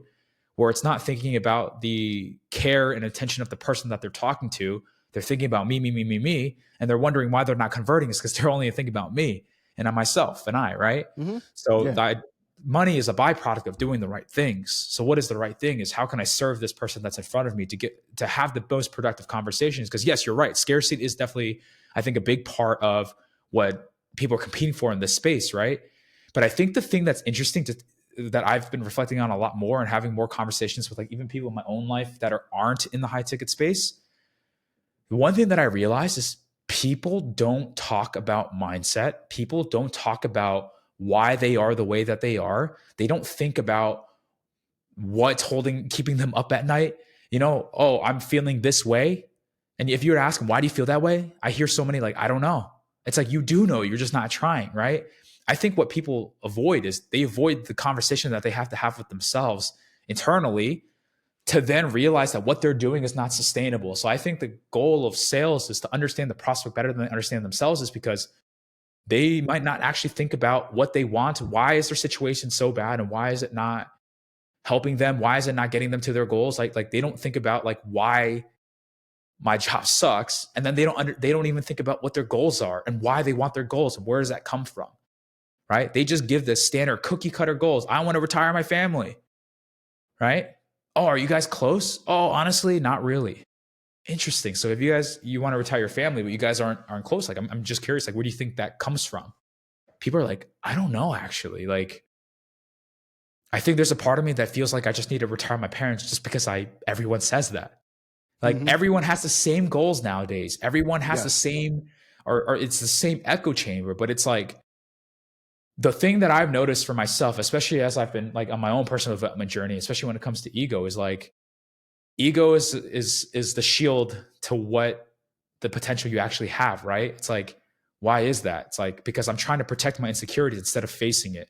where it's not thinking about the care and attention of the person that they're talking to. They're thinking about me, and they're wondering why they're not converting. It's because they're only thinking about me and myself and I, right? Hmm. So Yeah. that money is a byproduct of doing the right things. So what is the right thing is how can I serve this person that's in front of me to get to have the most productive conversations? Because yes, you're right. Scarcity is definitely, I think, a big part of what people are competing for in this space, right? But I think the thing that's interesting to that I've been reflecting on a lot more and having more conversations with like even people in my own life that aren't in the high ticket space. The one thing that I realized is people don't talk about mindset. People don't talk about why they are the way that they are. They don't think about what's keeping them up at night. You know, oh, I'm feeling this way. And if you were to ask them, why do you feel that way? I hear so many like, I don't know. It's like, you do know, you're just not trying, right? I think what people avoid is they avoid the conversation that they have to have with themselves internally to then realize that what they're doing is not sustainable. So I think the goal of sales is to understand the prospect better than they understand themselves, is because they might not actually think about what they want. Why is their situation so bad? And why is it not helping them? Why is it not getting them to their goals? Like they don't think about like why my job sucks. And then they don't even think about what their goals are and why they want their goals and where does that come from? Right? They just give the standard cookie cutter goals. I want to retire my family. Right? Oh, are you guys close? Oh, honestly, not really. Interesting. So if you want to retire your family, but you guys aren't close, like I'm just curious, like where do you think that comes from? People are like, I don't know actually. Like I think there's a part of me that feels like I just need to retire my parents just because I everyone says that. Like Hmm. everyone has the same goals nowadays. Everyone has the Yes. same or it's the same echo chamber, but it's like the thing that I've noticed for myself, especially as I've been like on my own personal development journey, especially when it comes to ego, is like ego is the shield to what the potential you actually have, right? It's like, why is that? It's like because I'm trying to protect my insecurities instead of facing it.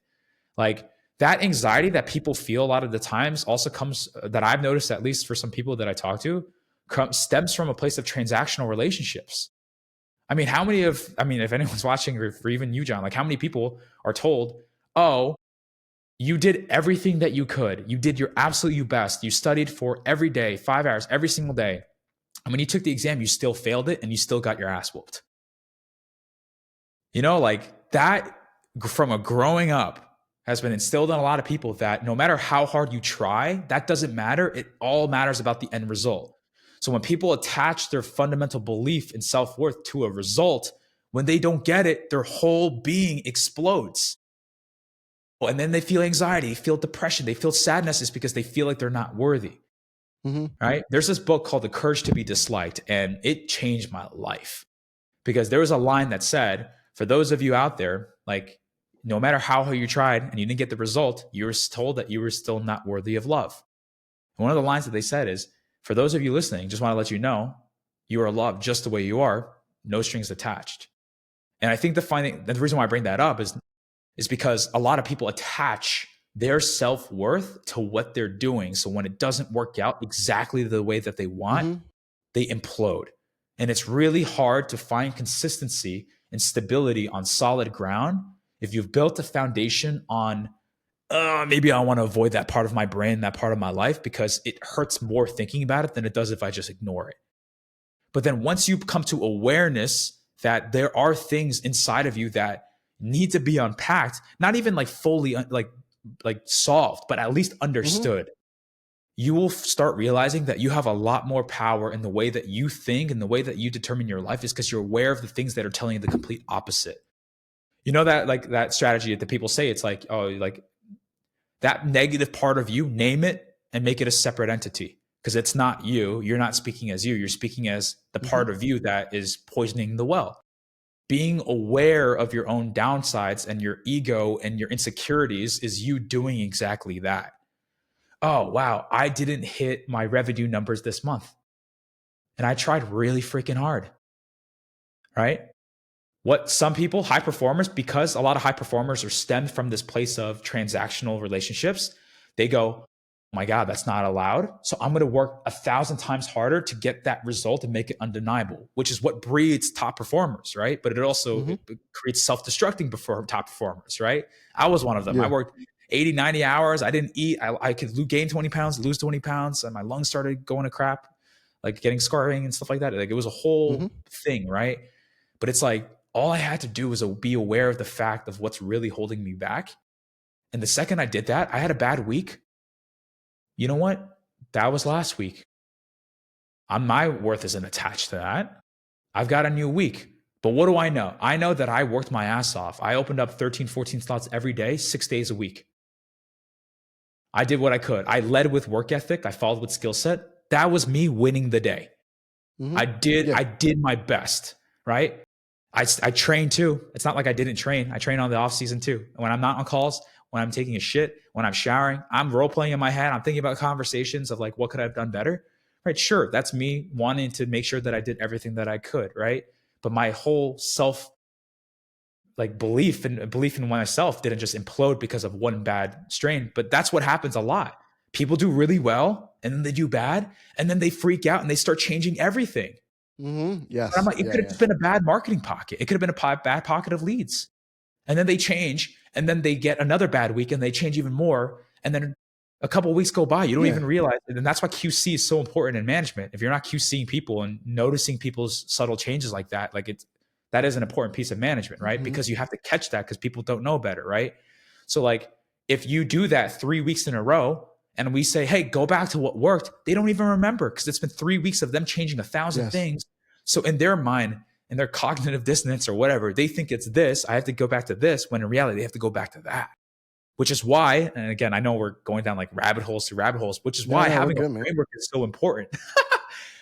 Like that anxiety that people feel a lot of the times also comes that I've noticed, at least for some people that I talk to, stems from a place of transactional relationships. I mean, if anyone's watching, or for even you, John, like how many people are told, oh, you did everything that you could. You did your absolute best. You studied for every day, 5 hours, every single day. And when you took the exam, you still failed it and you still got your ass whooped. You know, like that from a growing up has been instilled in a lot of people that no matter how hard you try, that doesn't matter. It all matters about the end result. So when people attach their fundamental belief in self worth to a result, When they don't get it, their whole being explodes. And then they feel anxiety, they feel depression, they feel sadness. Is because they feel like they're not worthy, Mm-hmm. right? There's this book called The Courage to be Disliked, and it changed my life because there was a line that said, for those of you out there, like, no matter how hard you tried and you didn't get the result, you were told that you were still not worthy of love. And one of the lines that they said is, for those of you listening, just want to let you know, you are loved just the way you are, no strings attached. And I think the reason why I bring that up is because a lot of people attach their self-worth to what they're doing. So when it doesn't work out exactly the way that they want, Mm-hmm. they implode. And it's really hard to find consistency and stability on solid ground if you've built a foundation on, maybe I want to avoid that part of my brain, that part of my life, because it hurts more thinking about it than it does if I just ignore it. But then once you come to awareness that there are things inside of you that need to be unpacked, not even like fully like solved, but at least understood, you will start realizing that you have a lot more power in the way that you think and the way that you determine your life is because you're aware of the things that are telling you the complete opposite. You know, that like that strategy that people say, it's like, oh, like that negative part of you, name it and make it a separate entity. Because it's not you. You're not speaking as you. You're speaking as the part of you that is poisoning the well. Being aware of your own downsides and your ego and your insecurities is you doing exactly that. Oh, wow, I didn't hit my revenue numbers this month. And I tried really freaking hard, right? What some people, high performers, because a lot of high performers are stemmed from this place of transactional relationships, they go, oh my God, that's not allowed. So I'm going to work 1,000 times harder to get that result and make it undeniable, which is what breeds top performers, right? But it also it creates self-destructing top performers, right? I was one of them. I Yeah. worked 80, 90 hours. I didn't eat. I could gain 20 pounds, lose 20 pounds, and my lungs started going to crap, like getting scarring and stuff like that. Like it was a whole thing, right? But it's like, all I had to do was be aware of the fact of what's really holding me back. And the second I did that, I had a bad week. You know what? That was last week. My worth isn't attached to that. I've got a new week. But what do I know? I know that I worked my ass off. I opened up 13, 14 slots every day, 6 days a week. I did what I could. I led with work ethic. I followed with skill set. That was me winning the day. I did my best, right? I train too. It's not like I didn't train. I train on the off season too. When I'm not on calls, when I'm taking a shit, when I'm showering, I'm role playing in my head. I'm thinking about conversations of like, what could I have done better? Right? Sure. That's me wanting to make sure that I did everything that I could. Right. But my whole self like belief in myself didn't just implode because of one bad strain. But that's what happens a lot. People do really well and then they do bad and then they freak out and they start changing everything. Yes. But I'm like, it could have just been a bad marketing pocket. It could have been a bad pocket of leads. And then they change and then they get another bad week and they change even more. And then a couple of weeks go by, you don't even realize it. And that's why QC is so important in management. If you're not QCing people and noticing people's subtle changes like that, that is an important piece of management, right? Because you have to catch that because people don't know better, right? So like if you do that 3 weeks in a row and we say, hey, go back to what worked, they don't even remember because it's been 3 weeks of them changing 1,000 things. So in their mind, in their cognitive dissonance or whatever, they think it's this, I have to go back to this, when in reality, they have to go back to that. Which is why, and again, I know we're going down like rabbit holes to rabbit holes, which is why having a framework is so important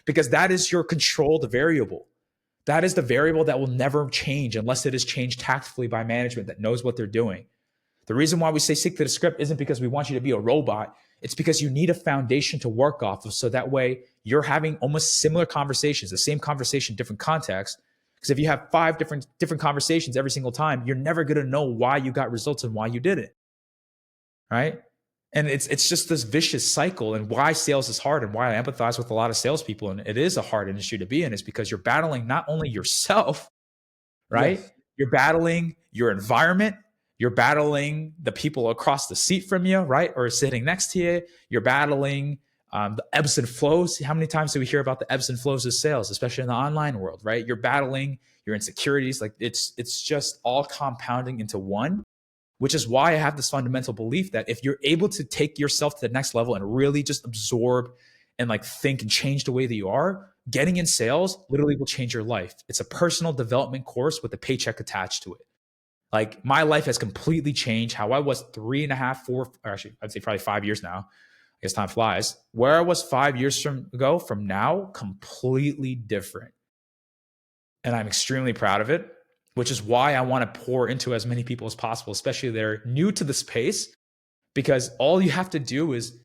because that is your controlled variable. That is the variable that will never change unless it is changed tactfully by management that knows what they're doing. The reason why we say stick to the script isn't because we want you to be a robot. It's because you need a foundation to work off of so that way you're having almost similar conversations, the same conversation, different context. Because if you have 5 different conversations every single time, you're never going to know why you got results and why you did it. Right? And it's just this vicious cycle, and why sales is hard and why I empathize with a lot of salespeople. And it is a hard industry to be in is because you're battling not only yourself, right? Yes. You're battling your environment. You're battling the people across the seat from you, right? Or sitting next to you. You're battling the ebbs and flows. How many times do we hear about the ebbs and flows of sales, especially in the online world, right? You're battling your insecurities. Like it's just all compounding into one. Which is why I have this fundamental belief that if you're able to take yourself to the next level and really just absorb and like think and change the way that you are, Getting in sales literally will change your life. It's a personal development course with a paycheck attached to it. Like my life has completely changed. How I was 3.5, 4, or actually, I'd say probably 5 years now. I guess time flies. Where I was 5 years from now, completely different. And I'm extremely proud of it, which is why I want to pour into as many people as possible, especially if they're new to the space, because all you have to do is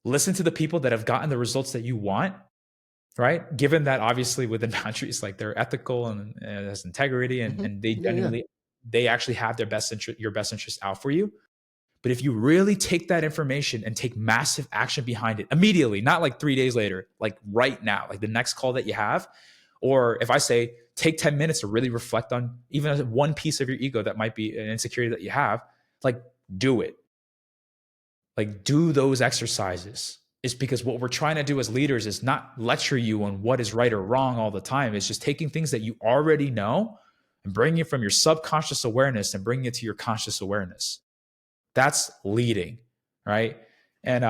listen to the people that have gotten the results that you want, right? Given that obviously within boundaries, like they're ethical and has integrity Hmm. and they Yeah, yeah. genuinely, they actually have their best interest, your best interest out for you. But if you really take that information and take massive action behind it immediately, not like 3 days later, like right now, like the next call that you have, or if I say take 10 minutes to really reflect on even one piece of your ego that might be an insecurity that you have, like do it. Like do those exercises. It's because what we're trying to do as leaders is not lecture you on what is right or wrong all the time. It's just taking things that you already know and bringing it from your subconscious awareness and bringing it to your conscious awareness. That's leading, right? And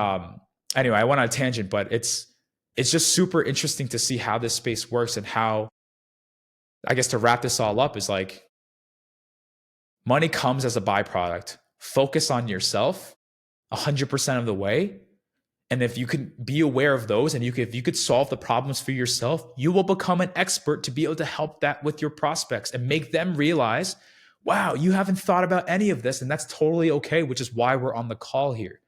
anyway, I went on a tangent, but it's just super interesting to see how this space works and how, I guess, to wrap this all up is like money comes as a byproduct. Focus on yourself 100% of the way. And if you can be aware of those and if you could solve the problems for yourself, you will become an expert to be able to help that with your prospects and make them realize, wow, you haven't thought about any of this. And that's totally okay, which is why we're on the call here.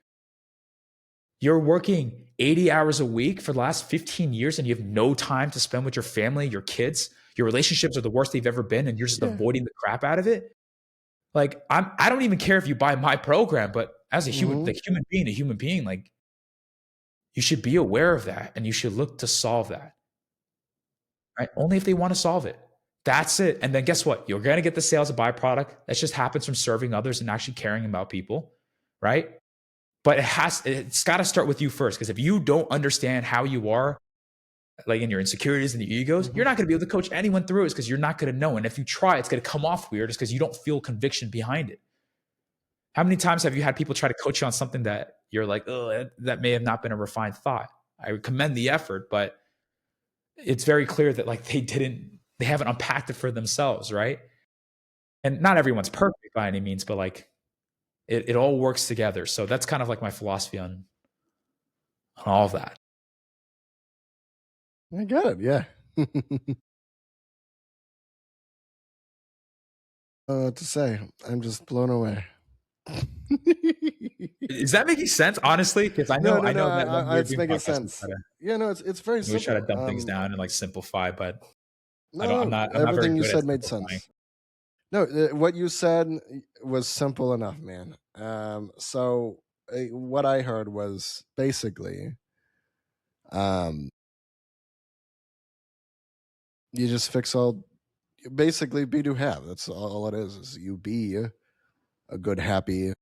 You're working 80 hours a week for the last 15 years and you have no time to spend with your family, your kids. Your relationships are the worst they've ever been and you're just Yeah. avoiding the crap out of it. Like I don't even care if you buy my program, but as a human, Hmm. like a human being, like you should be aware of that and you should look to solve that, right? Only if they want to solve it. That's it. And then guess what? You're going to get the sales a byproduct. That just happens from serving others and actually caring about people, right? But it's got to start with you first. Because if you don't understand how you are, like in your insecurities and your egos, Hmm. you're not going to be able to coach anyone through it because you're not going to know. And if you try, it's going to come off weird just because you don't feel conviction behind it. How many times have you had people try to coach you on something that you're like, oh, that may have not been a refined thought? I would commend the effort, but it's very clear that like they haven't unpacked it for themselves, right? And not everyone's perfect by any means, but like it all works together. So that's kind of like my philosophy on all of that. I got it. Yeah. To say, I'm just blown away. Is that making sense, honestly? Because No, I no, no. know that when we're It's doing making podcasts, sense. Yeah, no, it's very we try to simple. dumb things down and like simplify, but No, I'm not very everything you good at said made simplifying. sense. No, what you said was simple enough, man. So what I heard was basically, um, you just fix all. Basically, be do have. That's all it is. Is you be a good, happy,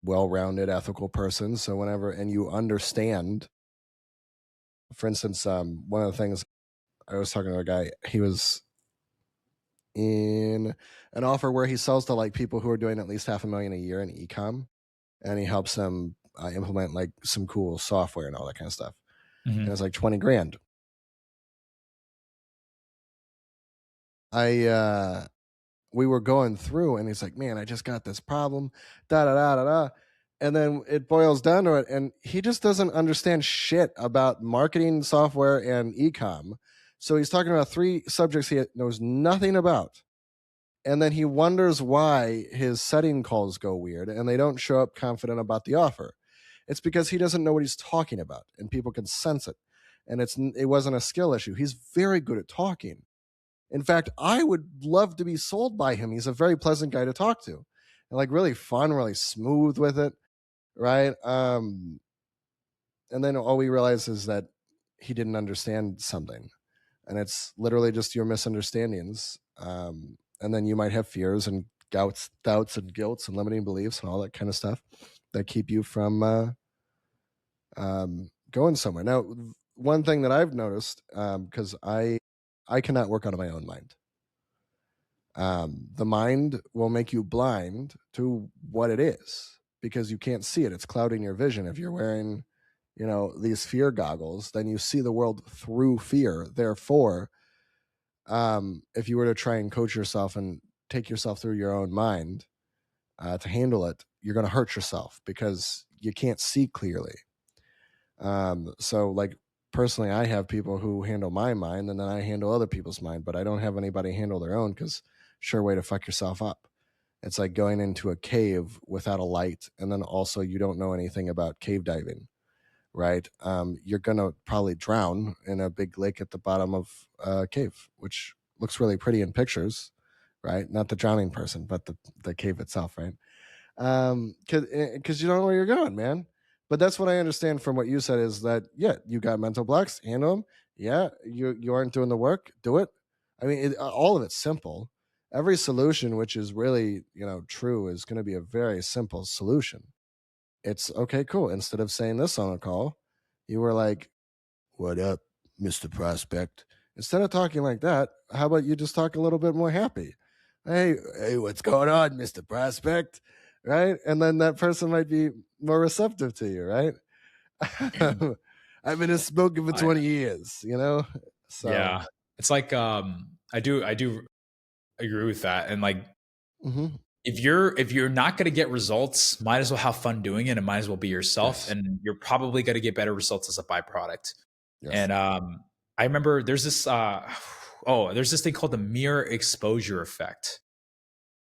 well-rounded, ethical person. So whenever and you understand, for instance, one of the things I was talking to a guy, he was in an offer where he sells to like people who are doing at least $500,000 a year in ecom, and he helps them implement like some cool software and all that kind of stuff. And Mhm. it's like 20 grand. I we were going through and he's like, man, I just got this problem, da da da da da. And then it boils down to it, and he just doesn't understand shit about marketing software and ecom. So he's talking about three subjects he knows nothing about. And then he wonders why his setting calls go weird and they don't show up confident about the offer. It's because he doesn't know what he's talking about, and people can sense it. And it wasn't a skill issue. He's very good at talking. In fact, I would love to be sold by him. He's a very pleasant guy to talk to, and like really fun, really smooth with it, right? And then all we realize is that he didn't understand something, and it's literally just your misunderstandings. And then you might have fears and doubts and guilts and limiting beliefs and all that kind of stuff that keep you from going somewhere. Now, one thing that I've noticed, because I cannot work out of my own mind. The mind will make you blind to what it is because you can't see it. It's clouding your vision. If you're wearing, these fear goggles, then you see the world through fear. Therefore, if you were to try and coach yourself and take yourself through your own mind to handle it, you're going to hurt yourself because you can't see clearly. So, like, personally, I have people who handle my mind, and then I handle other people's mind, but I don't have anybody handle their own, because sure way to fuck yourself up. It's like going into a cave without a light, and then also you don't know anything about cave diving, right? You're gonna probably drown in a big lake at the bottom of a cave, which looks really pretty in pictures, right? Not the drowning person, but the cave itself, right? Because you don't know where you're going, man. But that's what I understand from what you said, is that, yeah, you got mental blocks, handle them. Yeah, you aren't doing the work, do it. I mean, all of it's simple. Every solution, which is really true, is going to be a very simple solution. It's okay, cool. Instead of saying this on a call, you were like, "What up, Mister Prospect?" Instead of talking like that, how about you just talk a little bit more happy? Hey, what's going on, Mister Prospect? Right? And then that person might be more receptive to you, right? Mhm. I've been smoking for I 20 years, So, Yeah. It's like, I do agree with that, and, like, mhm. if you're not gonna get results, might as well have fun doing it and might as well be yourself, Yes, and you're probably gonna get better results as a byproduct. yes. And, I remember there's this, there's this thing called the mirror exposure effect.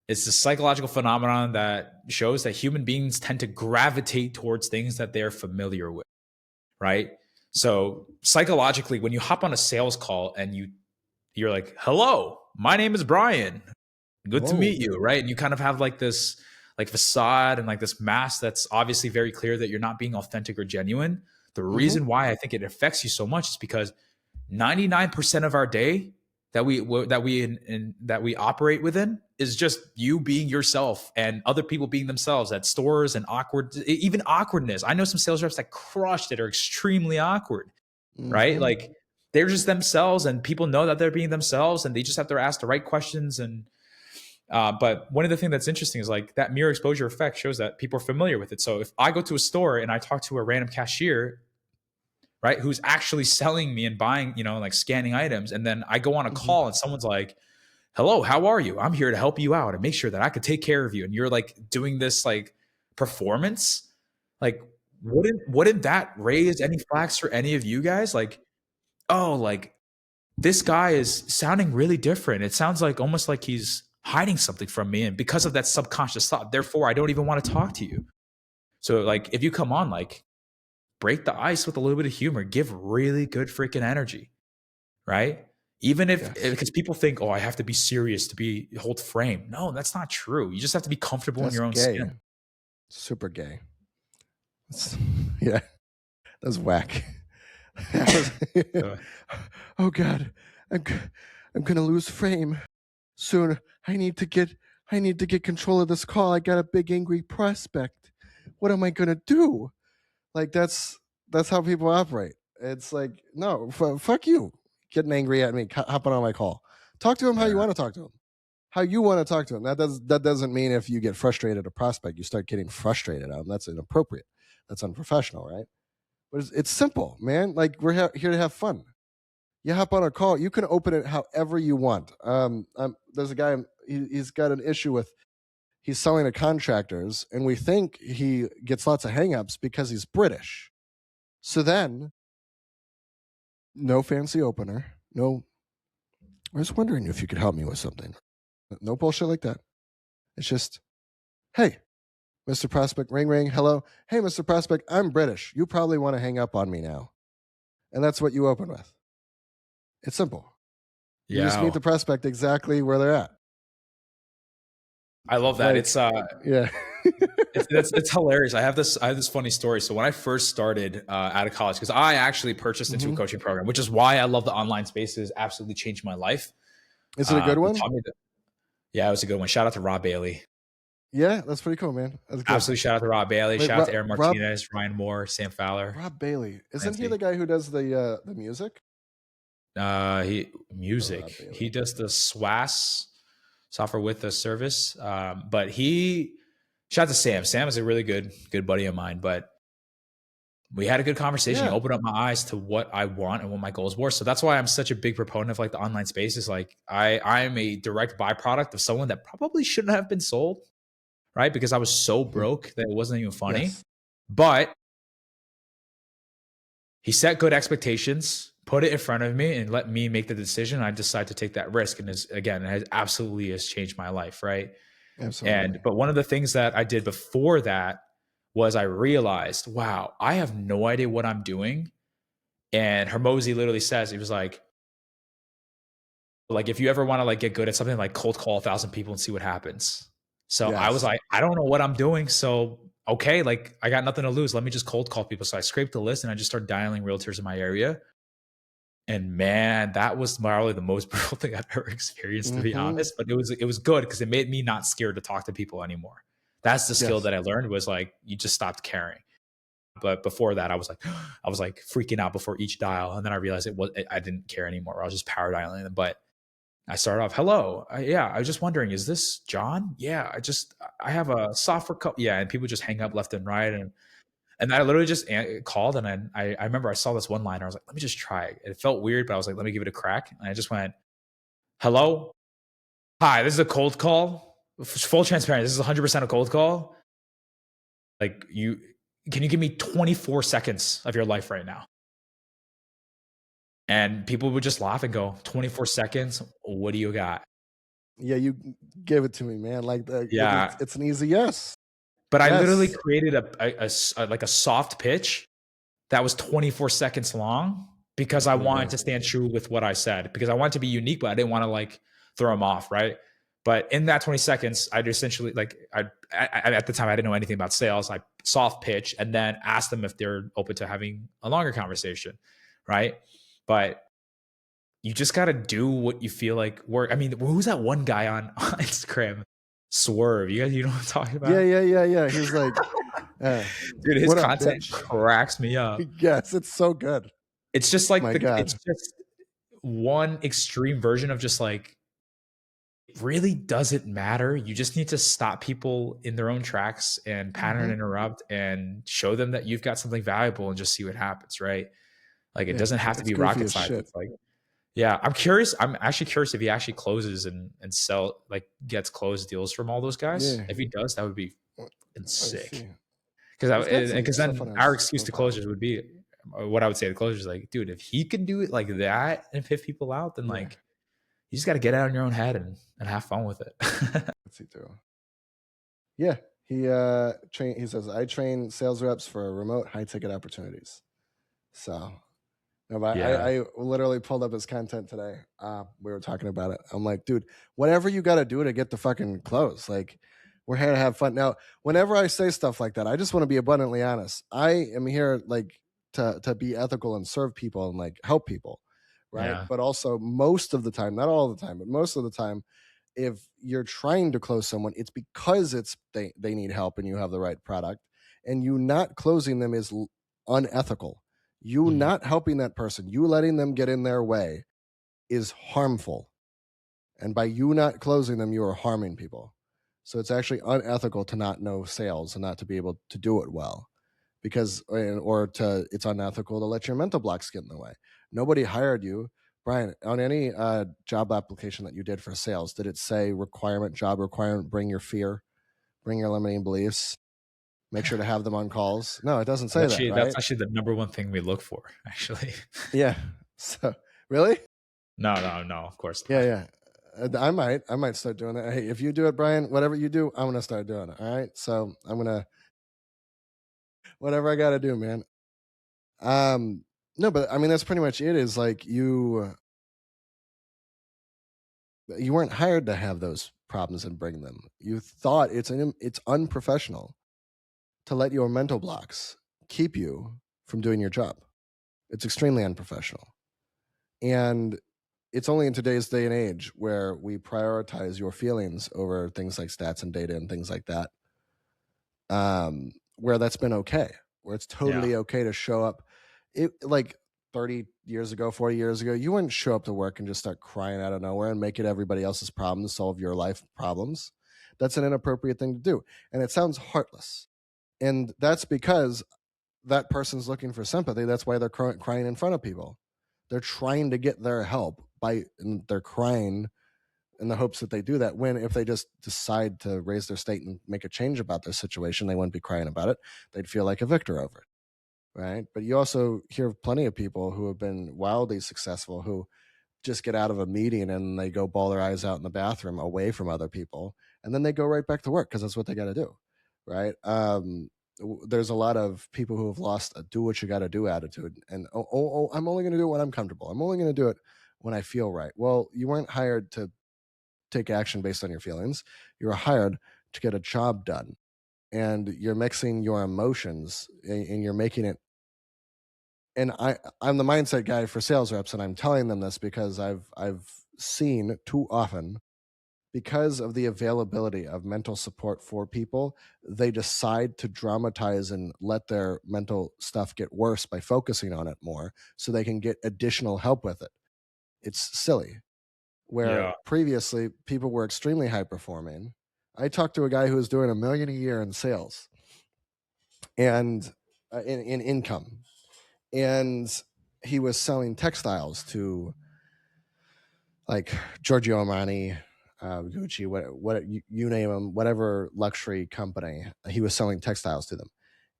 It's a psychological phenomenon that shows that human beings tend to gravitate towards things that they're familiar with, right? So psychologically, when you hop on a sales call and you're like, "Hello, my name is Bryan. Good to Whoa. meet you," right? And you kind of have like this like facade and like this mask that's obviously very clear that you're not being authentic or genuine. The Hmm. reason why I think it affects you so much is because 99% of our day that we operate within is just you being yourself and other people being themselves at stores, and even awkwardness. I know some sales reps that crushed it are extremely awkward, right? Hmm. Like they're just themselves and people know that they're being themselves and they just have to ask the right questions. And but one of the things that's interesting is like that mirror exposure effect shows that people are familiar with it. So if I go to a store and I talk to a random cashier, right, who's actually selling me and buying, like scanning items, and then I go on a Hmm. call and someone's like, "Hello, how are you? I'm here to help you out and make sure that I could take care of you," and you're like doing this like performance, like wouldn't that raise any flags for any of you guys? Like, oh, like this guy is sounding really different. It sounds like almost like he's hiding something from me, and because of that subconscious thought, therefore I don't even want to talk to you. So like if you come on, like break the ice with a little bit of humor, give really good freaking energy, right? Even if Yes. because people think, "Oh, I have to be serious to be hold frame." No, that's not true. You just have to be comfortable in That's your own gay. skin. Super gay. Yeah, that's whack. That was, Uh, oh God, I'm g- I'm gonna lose frame soon. I need to get control of this call. I got a big angry prospect. What am I gonna do? Like, that's how people operate. It's like, no, fuck you, getting angry at me, hopping on my call. Talk to him how you yeah. want to talk to him. How you want to talk to him. That doesn't mean if you get frustrated at a prospect, you start getting frustrated at him. That's inappropriate. That's unprofessional, right? But it's simple, man. Like, we're here to have fun. You hop on a call. You can open it however you want. There's a guy. He's got an issue with. He's selling to contractors, and we think he gets lots of hangups because he's British. So then, no fancy opener. No, I was wondering if you could help me with something. No bullshit like that. It's just, hey, Mr. Prospect, ring, ring, hello. Hey, Mr. Prospect, I'm British. You probably want to hang up on me now. And that's what you open with. It's simple. You just meet Yeah. the prospect exactly where they're at. I love that. Like, yeah. It's hilarious. I have this funny story. So when I first started out of college, because I actually purchased into a Hmm. coaching program, which is why I love the online spaces. Absolutely changed my life. Is it a good It one? taught me that. Yeah, it was a good one. Shout out to Rob Bailey. Yeah, that's pretty cool, man. That's good. Absolutely shout out to Rob Bailey. Wait, Shout out to Aaron Rob Martinez, Ryan Moore, Sam Fowler, Rob Bailey, isn't he the Clancy. guy who does the music? He Oh, Rob music. He Bailey. does the SWAS software with the service. But he shout out to Sam. Sam is a really good buddy of mine. But we had a good conversation. He Yeah. opened up my eyes to what I want and what my goals were. So that's why I'm such a big proponent of like the online spaces. Like I am a direct byproduct of someone that probably shouldn't have been sold, right? Because I was so Mhm. broke that it wasn't even funny. Yes. But he set good expectations, put it in front of me, and let me make the decision. I decided to take that risk, and is again, it has absolutely has changed my life, right? And Absolutely. but one of the things that I did before that was I realized, wow, I have no idea what I'm doing. And Hermosi literally says, he was like if you ever want to like get good at something, like cold call 1,000 people and see what happens. So I was Yes. like, I don't know what I'm doing. So okay, like I got nothing to lose. Let me just cold call people. So I scraped the list and I just started dialing realtors in my area. And man, that was probably the most brutal thing I've ever experienced, to be Hmm. honest. But it was good because it made me not scared to talk to people anymore. That's the skill Yes. that I learned was like you just stopped caring. But before that, I was like freaking out before each dial, and then I realized I didn't care anymore. I was just power dialing them. But I started off, hello, yeah, I was just wondering, is this John? Yeah, I have a software yeah, and people just hang up left and right, and I literally just called, and then I remember I saw this one line, I was like, let me just try it. It felt weird, but I was like, let me give it a crack, and I just went, hello, hi, this is a cold call, full transparency, this is 100% a cold call. Like can you give me 24 seconds of your life right now? And people would just laugh and go, 24 seconds, what do you got? Yeah, you gave it to me, man. Like Yeah. it's an easy yes. But I literally Yes. created like a soft pitch that was 24 seconds long because I There you wanted go. to stand true with what I said because I wanted to be unique, but I didn't want to like throw them off, right? But in that 20 seconds, I'd essentially like at the time I didn't know anything about sales. I soft pitch and then asked them if they're open to having a longer conversation, right? But you just got to do what you feel like work. I mean, who's that one guy on Instagram? Swerve. You know what I'm talking Yeah, about? yeah, yeah, yeah. He's like, uh, Dude, his what up, content bitch? cracks me up. Yes, it's so good. It's just like My it's God. just one extreme version of just like it really doesn't matter. You just need to stop people in their own tracks and pattern Hmm. interrupt and show them that you've got something valuable and just see what happens, right? Like it Yeah, doesn't have to it's be goofy rocket as science. shit. It's like, yeah, I'm curious. I'm actually curious if he actually closes and sell like gets closed deals from all those guys. Yeah. If he does, that would be fucking Let me sick. see. He's got some Because stuff on then our his excuse to profile. closers would be what I would say to closers like, dude, if he can do it like that and pit people out, then Yeah. like you just got to get out in your own head and have fun with it. What's he do? Yeah. He says I train sales reps for remote high ticket opportunities. So no, but Yeah. I literally pulled up his content today. We were talking about it. I'm like, dude, whatever you got to do to get the fucking close. Like, we're here to have fun. Now, whenever I say stuff like that, I just want to be abundantly honest. I am here like to be ethical and serve people and like help people, right? Yeah. But also most of the time, not all the time, but most of the time, if you're trying to close someone, it's because they need help and you have the right product, and you not closing them is unethical. You Mhm. not helping that person, you letting them get in their way is harmful. And by you not closing them, you are harming people. So it's actually unethical to not know sales and not to be able to do it well. Because, or to, it's unethical to let your mental blocks get in the way. Nobody hired you. Bryan, on any job application that you did for sales, did it say requirement, job requirement, bring your fear, bring your limiting beliefs, make sure to have them on calls? No, it doesn't say that, That's right? actually the number one thing we look for, actually. Yeah. So, really? No, no, no, of course Yeah, not. yeah. I might start doing that. Hey, if you do it, Bryan, whatever you do, I'm gonna start doing it. All right. So I'm gonna whatever I gotta do, man. No, but I mean that's pretty much it. Is like you weren't hired to have those problems and bring them. You thought it's unprofessional to let your mental blocks keep you from doing your job. It's extremely unprofessional. And it's only in today's day and age where we prioritize your feelings over things like stats and data and things like that, where that's been okay, where it's Yeah. totally okay to show up. It like 30 years ago, 40 years ago, you wouldn't show up to work and just start crying out of nowhere and make it everybody else's problem to solve your life problems. That's an inappropriate thing to do. And it sounds heartless. And that's because that person's looking for sympathy. That's why they're crying in front of people. They're trying to get their help and they're crying in the hopes that they do that, when if they just decide to raise their state and make a change about their situation, they wouldn't be crying about it. They'd feel like a victor over it. Right. But you also hear plenty of people who have been wildly successful who just get out of a meeting and they go bawl their eyes out in the bathroom away from other people, and then they go right back to work because that's what they got to do. Right. There's a lot of people who have lost a do what you got to do attitude, and I'm only going to do it when I'm comfortable. I'm only going to do it when I feel right. Well, you weren't hired to take action based on your feelings. You were hired to get a job done, and you're mixing your emotions and you're making it. And I'm the mindset guy for sales reps, and I'm telling them this because I've seen too often, because of the availability of mental support for people, they decide to dramatize and let their mental stuff get worse by focusing on it more so they can get additional help with it. It's silly. Where Yeah. previously people were extremely high performing. I talked to a guy who was doing $1 million a year in sales and in income, and he was selling textiles to like Giorgio Armani, Gucci, what you name them, whatever luxury company. He was selling textiles to them,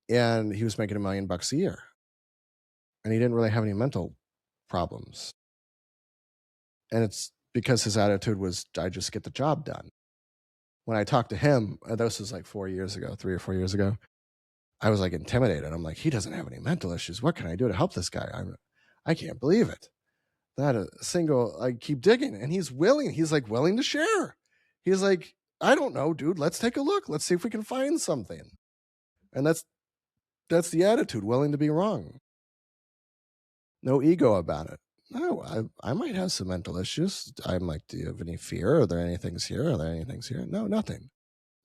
and he was making $1 million a year, and he didn't really have any mental problems. And it's because his attitude was, I just get the job done. When I talked to him, this was like 4 years ago, 3 or 4 years ago, I was like intimidated. I'm like, he doesn't have any mental issues. What can I do to help this guy? I can't believe it. That a single, I keep digging, and he's willing. He's like willing to share. He's like, I don't know, dude. Let's take a look. Let's see if we can find something. And that's the attitude, willing to be wrong. No ego about it. No, I might have some mental issues. I'm like, do you have any fear? Are there any things here? Are there any things here? No, nothing.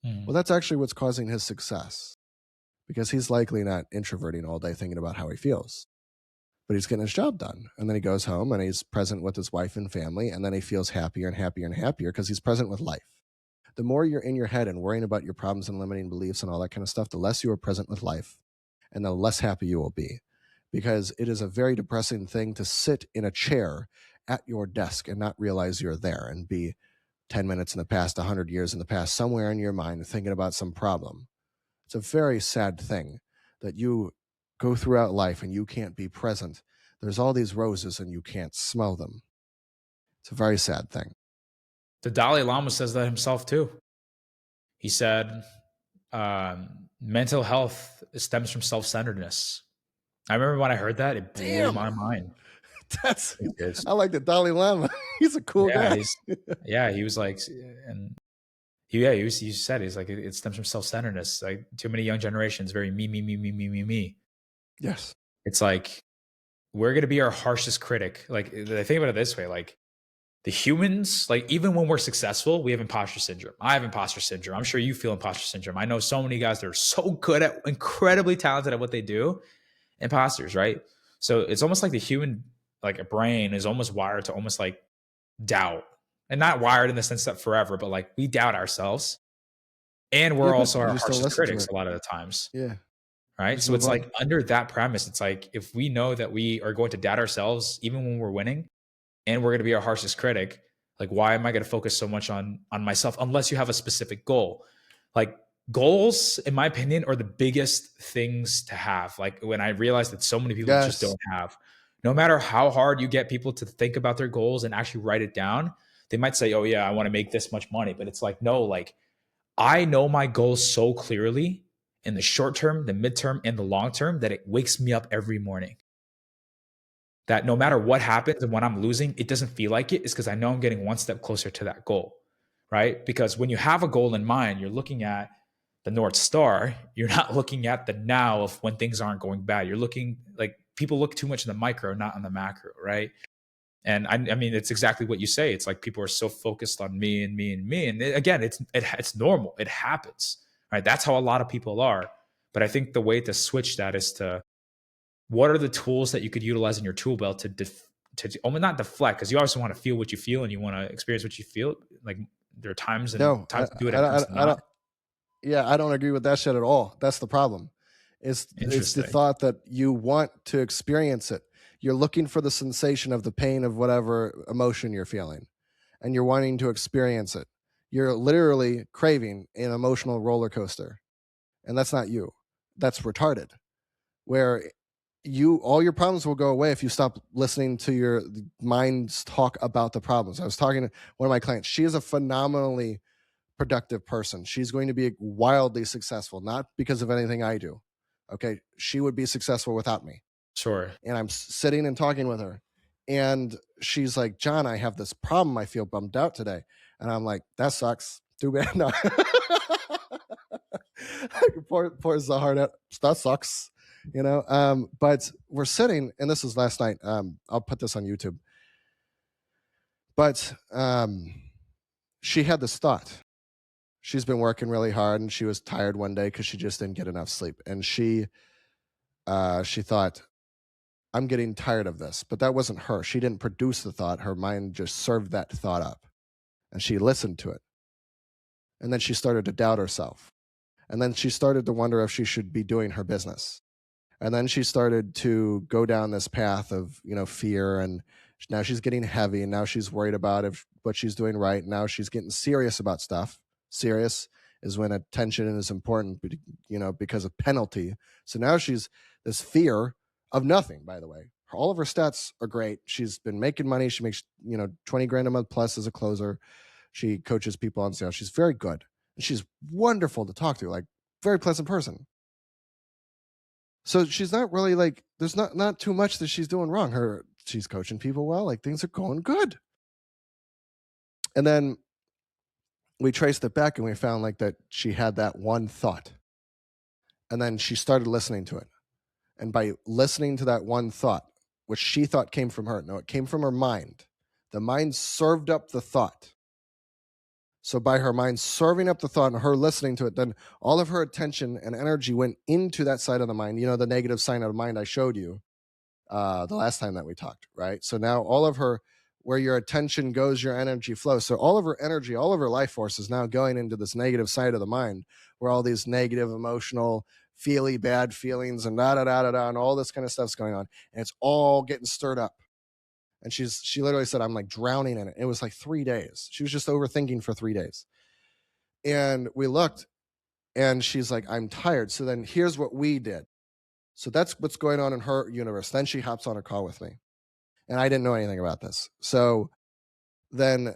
Well, that's actually what's causing his success, because he's likely not introverting all day thinking about how he feels, but he's getting his job done. And then he goes home and he's present with his wife and family. And then he feels happier and happier and happier because he's present with life. The more you're in your head and worrying about your problems and limiting beliefs and all that kind of stuff, the less you are present with life and the less happy you will be, because it is a very depressing thing to sit in a chair at your desk and not realize you're there and be 10 minutes in the past, 100 years in the past, somewhere in your mind thinking about some problem. It's a very sad thing that you go throughout life and you can't be present. There's all these roses and you can't smell them. It's a very sad thing. The Dalai Lama says that himself too. He said, mental health stems from self-centeredness. I remember when I heard that, it blew Damn. my mind. That's I like the Dalai Lama. He's a cool Yeah, guy. he was like, and he said, he's like, it stems from self-centeredness. Like too many young generations, very me, me, me, me, me, me, me. Yes. It's like, we're going to be our harshest critic. Like I think about it this way, like the humans, like even when we're successful, we have imposter syndrome. I have imposter syndrome. I'm sure you feel imposter syndrome. I know so many guys that are so good at, incredibly talented at what they do, imposters, right? So it's almost like the human, like a brain is almost wired to almost like doubt, and not wired in the sense that forever, but like we doubt ourselves, and Yeah, we're but also you our just don't harshest listen to critics it. a lot of the times, Yeah. You right? just So move it's on. like under that premise, it's like if we know that we are going to doubt ourselves even when we're winning, and we're going to be our harshest critic, like why am I going to focus so much on myself unless you have a specific goal? Like goals, in my opinion, are the biggest things to have. Like when I realized that so many people just Yes. don't have, no matter how hard you get people to think about their goals and actually write it down, they might say, oh yeah, I want to make this much money, but it's like, no, like I know my goals so clearly in the short term, the midterm, and the long term that it wakes me up every morning. That no matter what happens and when I'm losing, it doesn't feel like it, is because I know I'm getting one step closer to that goal, right? Because when you have a goal in mind, you're looking at the North Star. You're not looking at the now of when things aren't going bad. You're looking like people look too much in the micro, not in the macro, right? And I mean, it's exactly what you say. It's like people are so focused on me and me and me. And again, it's normal. It happens, right? That's how a lot of people are. But I think the way to switch that is to, what are the tools that you could utilize in your tool belt to almost not deflect, because you always want to feel what you feel and you want to experience what you feel. Like there are times and No, times to do it and times to I not. don't. Yeah, I don't agree with that shit at all. That's the problem. It's the Interesting. thought that you want to experience it. You're looking for the sensation of the pain of whatever emotion you're feeling, and you're wanting to experience it. You're literally craving an emotional roller coaster, and that's not you. That's retarded. Where all your problems will go away if you stop listening to your mind's talk about the problems. I was talking to one of my clients. She is a phenomenally productive person. She's going to be wildly successful, not because of anything I do. Okay. She would be successful without me. Sure. And I'm sitting and talking with her. And she's like, John, I have this problem. I feel bummed out today. And I'm like, that sucks. Too bad. No. Pours the heart out. That sucks. But we're sitting, and this was last night. I'll put this on YouTube. But she had this thought. She's been working really hard, and she was tired one day because she just didn't get enough sleep. And she thought, I'm getting tired of this. But that wasn't her. She didn't produce the thought. Her mind just served that thought up, and she listened to it. And then she started to doubt herself. And then she started to wonder if she should be doing her business. And then she started to go down this path of, fear. And now she's getting heavy. And now she's worried about if what she's doing right. Now she's getting serious about stuff. Serious is when attention is important, because of penalty. So now she's this fear of nothing, by the way. All of her stats are great. She's been making money. She makes, 20 grand a month plus as a closer. She coaches people on sales. She's very good. And she's wonderful to talk to, like very pleasant person. So she's not really like, there's not too much that she's doing wrong. She's coaching people well, like things are going good. And then we traced it back and we found like that she had that one thought. And then she started listening to it. And by listening to that one thought, which she thought came from her, no, it came from her mind. The mind served up the thought. So by her mind serving up the thought and her listening to it, then all of her attention and energy went into that side of the mind, the negative side of the mind I showed you the last time that we talked, right? So now all of her, where your attention goes, your energy flows. So all of her energy, all of her life force is now going into this negative side of the mind where all these negative, emotional, bad feelings and and all this kind of stuff's going on. And it's all getting stirred up. And she literally said, I'm like drowning in it. It was like 3 days. She was just overthinking for 3 days. And we looked and she's like, I'm tired. So then here's what we did. So that's what's going on in her universe. Then she hops on a call with me. And I didn't know anything about this. So then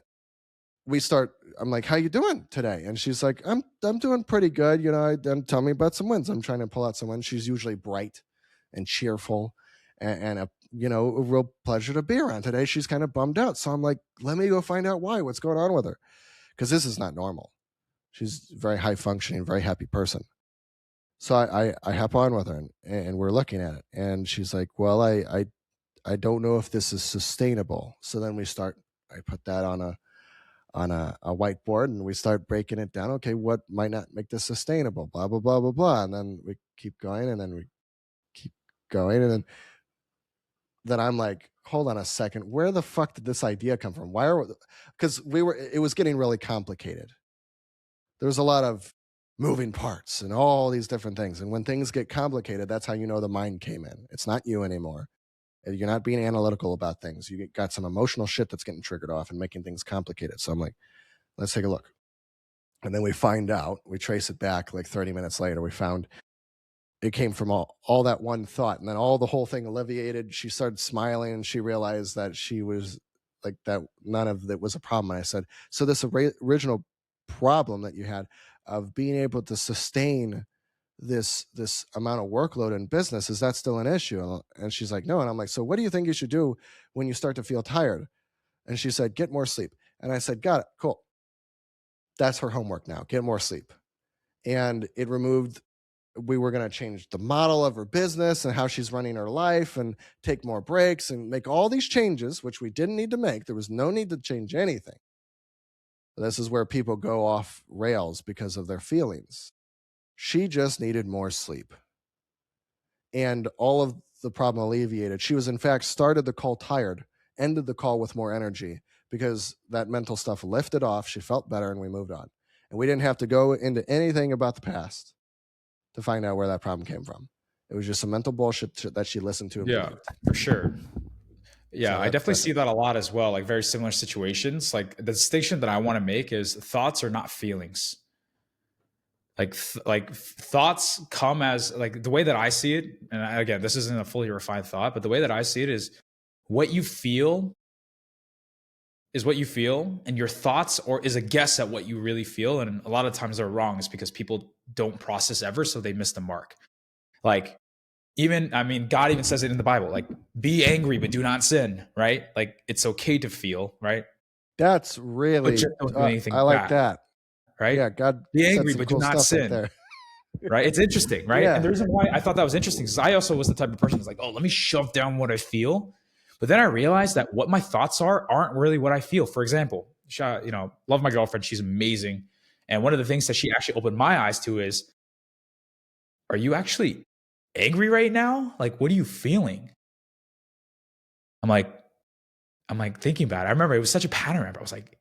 I'm like, how you doing today? And she's like, I'm doing pretty good. Tell me about some wins. I'm trying to pull out some wins. She's usually bright and cheerful and a real pleasure to be around. Today she's kind of bummed out. So I'm like, let me go find out what's going on with her. Because this is not normal. She's a very high functioning, very happy person. So I hop on with her and we're looking at it. And she's like, well, I don't know if this is sustainable. So then I put that on a whiteboard and we start breaking it down. Okay, what might not make this sustainable? Blah, blah, blah, blah, blah. And then we keep going and then we keep going. And then I'm like, hold on a second. Where the fuck did this idea come from? Because it was getting really complicated. There was a lot of moving parts and all these different things. And when things get complicated, that's how you know the mind came in. It's not you anymore. You're not being analytical about things. You got some emotional shit that's getting triggered off and making things complicated. So I'm like, let's take a look. And then we find out, we trace it back like 30 minutes later. We found it came from all that one thought. And then the whole thing alleviated. She started smiling and she realized that she was like that. None of it was a problem. And I said, so this original problem that you had of being able to sustain this amount of workload in business, is that still an issue? And she's like, no. And I'm like, so what do you think you should do when you start to feel tired? And she said, get more sleep. And I said, got it, cool. That's her homework now, get more sleep. And we were going to change the model of her business and how she's running her life and take more breaks and make all these changes, which we didn't need to make. There was no need to change anything. This is where people go off rails because of their feelings. She just needed more sleep. And all of the problem alleviated. She was, in fact, started the call tired, ended the call with more energy because that mental stuff lifted off. She felt better and we moved on. And we didn't have to go into anything about the past to find out where that problem came from. It was just some mental bullshit that she listened to and Yeah, believed. for sure. Yeah, So I definitely that's see that a lot as well, like very similar situations. Like the distinction that I want to make is thoughts are not feelings. Thoughts come as like the way that I see it, and again, this isn't a fully refined thought, but the way that I see it is what you feel is what you feel, and your thoughts or is a guess at what you really feel. And a lot of times they're wrong is because people don't process ever, so they miss the mark. Like even, I mean, God even says it in the Bible, like be angry, but do not sin, right? Like it's okay to feel, right? But really just don't do I anything like bad, that. right? Yeah, God Be said angry, some but do cool not stuff right sin, there. right? It's interesting, right? And Yeah. the reason why I thought that was interesting is I also was the type of person who's like, oh, let me shove down what I feel. But then I realized that what my thoughts are aren't really what I feel. For example, love my girlfriend. She's amazing. And one of the things that she actually opened my eyes to is, are you actually angry right now? Like, what are you feeling? I'm like, I'm like thinking about it. I remember it was such a pattern. I was like,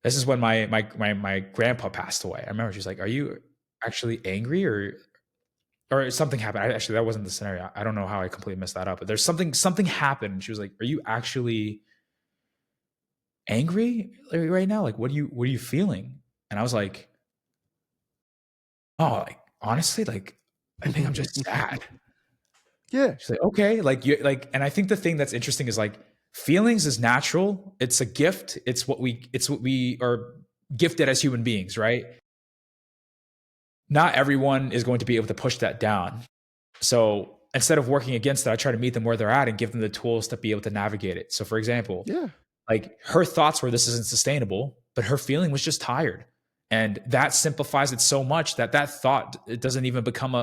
this is when my grandpa passed away. I remember she's like, are you actually angry or something happened. Actually, that wasn't the scenario. I don't know how I completely messed that up, but there's something happened. She was like, "Are you actually angry right now? Like, what are you feeling?" And I was like, "Oh, like honestly, like I think I'm just sad." Yeah. She's like, "Okay, like you like," and I think the thing that's interesting is like feelings is natural. It's a gift. It's what we are gifted as human beings, right? Not everyone is going to be able to push that down. So instead of working against it, I try to meet them where they're at and give them the tools to be able to navigate it. So, for example, Yeah. like her thoughts were this isn't sustainable, but her feeling was just tired. And that simplifies it so much that that thought, it doesn't even become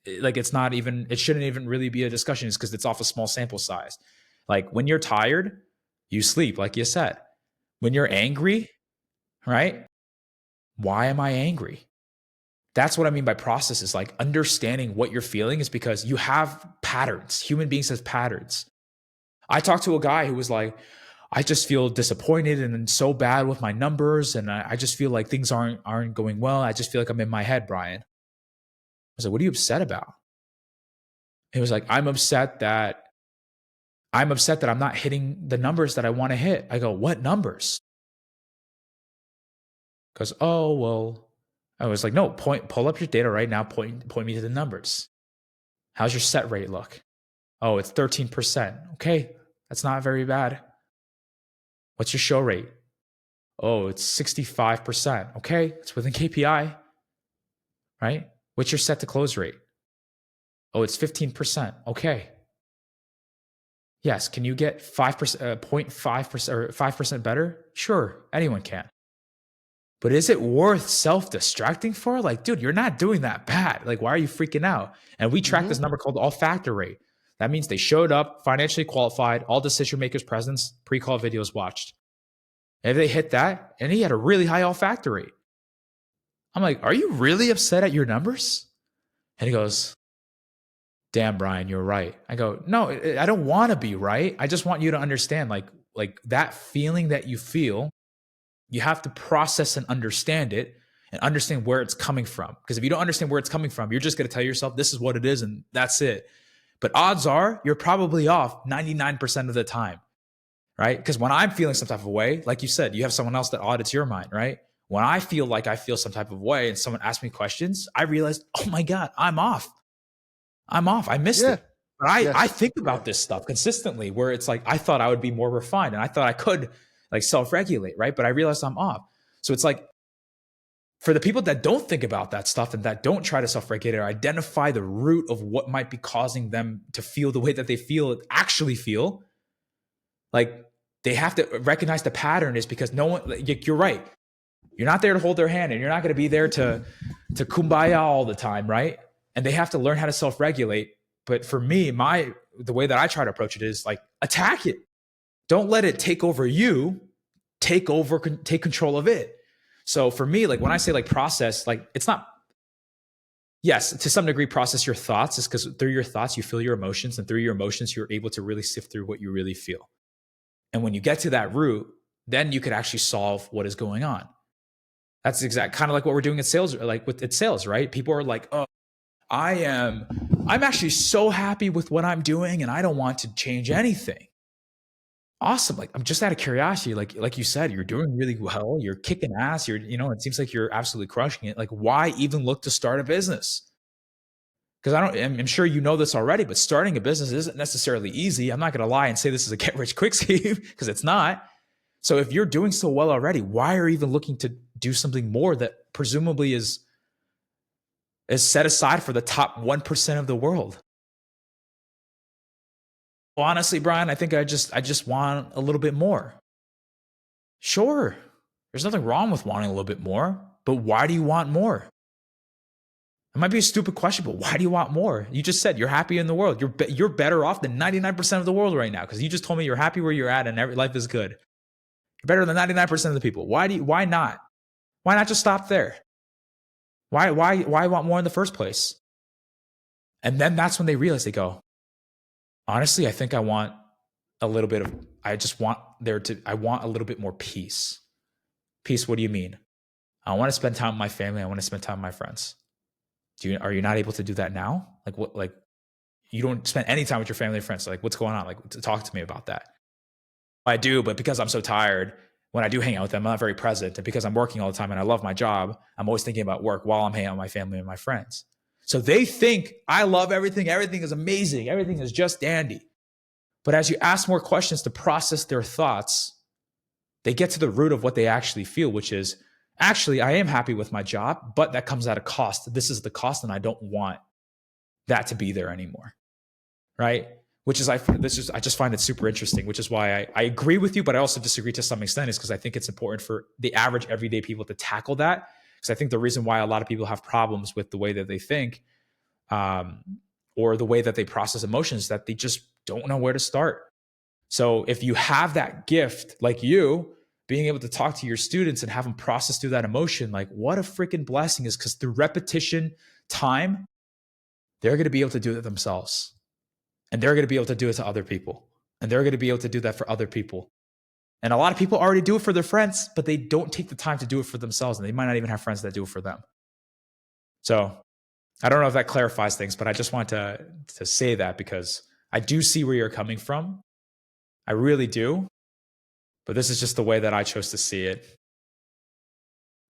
it's not even, it shouldn't even really be a discussion because it's off a small sample size. Like when you're tired, you sleep, like you said. When you're angry, right? Why am I angry? That's what I mean by processes, like understanding what you're feeling is because you have patterns. Human beings have patterns. I talked to a guy who was like, I just feel disappointed and so bad with my numbers. And I just feel like things aren't going well. I just feel like I'm in my head, Bryan. I was like, what are you upset about? He was like, I'm upset that I'm not hitting the numbers that I want to hit. I go, what numbers? Because, oh, well, I was like, no, pull up your data right now, point me to the numbers. How's your set rate look? Oh, it's 13%. Okay, that's not very bad. What's your show rate? Oh, it's 65%. Okay, it's within KPI, right? What's your set to close rate? Oh, it's 15%. Okay. Yes, can you get 5%, 0.5% or 5% better? Sure, anyone can. But is it worth self distracting for? Like, dude, you're not doing that bad. Like, why are you freaking out? And we track Mm-hmm. this number called all factor rate. That means they showed up, financially qualified, all decision makers presence, pre call videos watched. And if they hit that, and he had a really high all factor rate. I'm like, are you really upset at your numbers? And he goes, damn, Bryan, you're right. I go, no, I don't want to be right. I just want you to understand, like that feeling that you feel, you have to process and understand it and understand where it's coming from. Because if you don't understand where it's coming from, you're just going to tell yourself this is what it is and that's it. But odds are you're probably off 99% of the time, right? Because when I'm feeling some type of way, like you said, you have someone else that audits your mind, right? When I feel like I feel some type of way and someone asks me questions, I realize, oh my God, I'm off. I'm off. I missed Yeah. it. But I Yes. think about this stuff consistently where it's like I thought I would be more refined and I thought I could like self-regulate, right? But I realized I'm off. So it's like for the people that don't think about that stuff and that don't try to self-regulate or identify the root of what might be causing them to feel the way that they actually feel, like they have to recognize the pattern is because no one, like, you're right. You're not there to hold their hand and you're not going to be there to kumbaya all the time, right? And they have to learn how to self-regulate. But for me, the way that I try to approach it is like attack it. Don't let it take over you. Take control of it. So for me, like when I say like process, like it's not, yes, to some degree process your thoughts is because through your thoughts you feel your emotions and through your emotions you're able to really sift through what you really feel. And when you get to that root, then you could actually solve what is going on. That's exact kind of like what we're doing at sales, like with sales, right? People are like, oh, I am I'm actually so happy with what I'm doing and I don't want to change anything. Awesome. Like, I'm just out of curiosity. Like you said, you're doing really well. You're kicking ass. It seems like you're absolutely crushing it. Like, why even look to start a business? Because I'm sure you know this already, but starting a business isn't necessarily easy. I'm not going to lie and say this is a get rich quick scheme because it's not. So if you're doing so well already, why are you even looking to do something more that presumably is set aside for the top 1% of the world? Well, honestly, Bryan, I think I just want a little bit more. Sure, there's nothing wrong with wanting a little bit more, but why do you want more? It might be a stupid question, but why do you want more? You just said you're happy in the world. You're better off than 99% of the world right now because you just told me you're happy where you're at and life is good. You're better than 99% of the people. Why not? Why not just stop there? Why want more in the first place? And then that's when they realize, they go, honestly, I think I want a little bit of I want a little bit more peace. Peace, what do you mean? I want to spend time with my family. I want to spend time with my friends. Are you not able to do that now? Like, what, like, you don't spend any time with your family and friends. So, like, what's going on? Like, talk to me about that. I do, but because I'm so tired, when I do hang out with them, I'm not very present. And because I'm working all the time and I love my job, I'm always thinking about work while I'm hanging out with my family and my friends. So they think I love everything. Everything is amazing. Everything is just dandy. But as you ask more questions to process their thoughts, they get to the root of what they actually feel, which is, actually, I am happy with my job, but that comes at a cost. This is the cost, and I don't want that to be there anymore. Right? I just find it super interesting, which is why I agree with you, but I also disagree to some extent, is because I think it's important for the average everyday people to tackle that. Because I think the reason why a lot of people have problems with the way that they think, um, or the way that they process emotions, is that they just don't know where to start. So if you have that gift, like you, being able to talk to your students and have them process through that emotion, like, what a freaking blessing is, because through repetition, time, they're going to be able to do it themselves. And they're going to be able to do it to other people. And they're going to be able to do that for other people. And a lot of people already do it for their friends, but they don't take the time to do it for themselves. And they might not even have friends that do it for them. So I don't know if that clarifies things, but I just want to say that because I do see where you're coming from. I really do. But this is just the way that I chose to see it.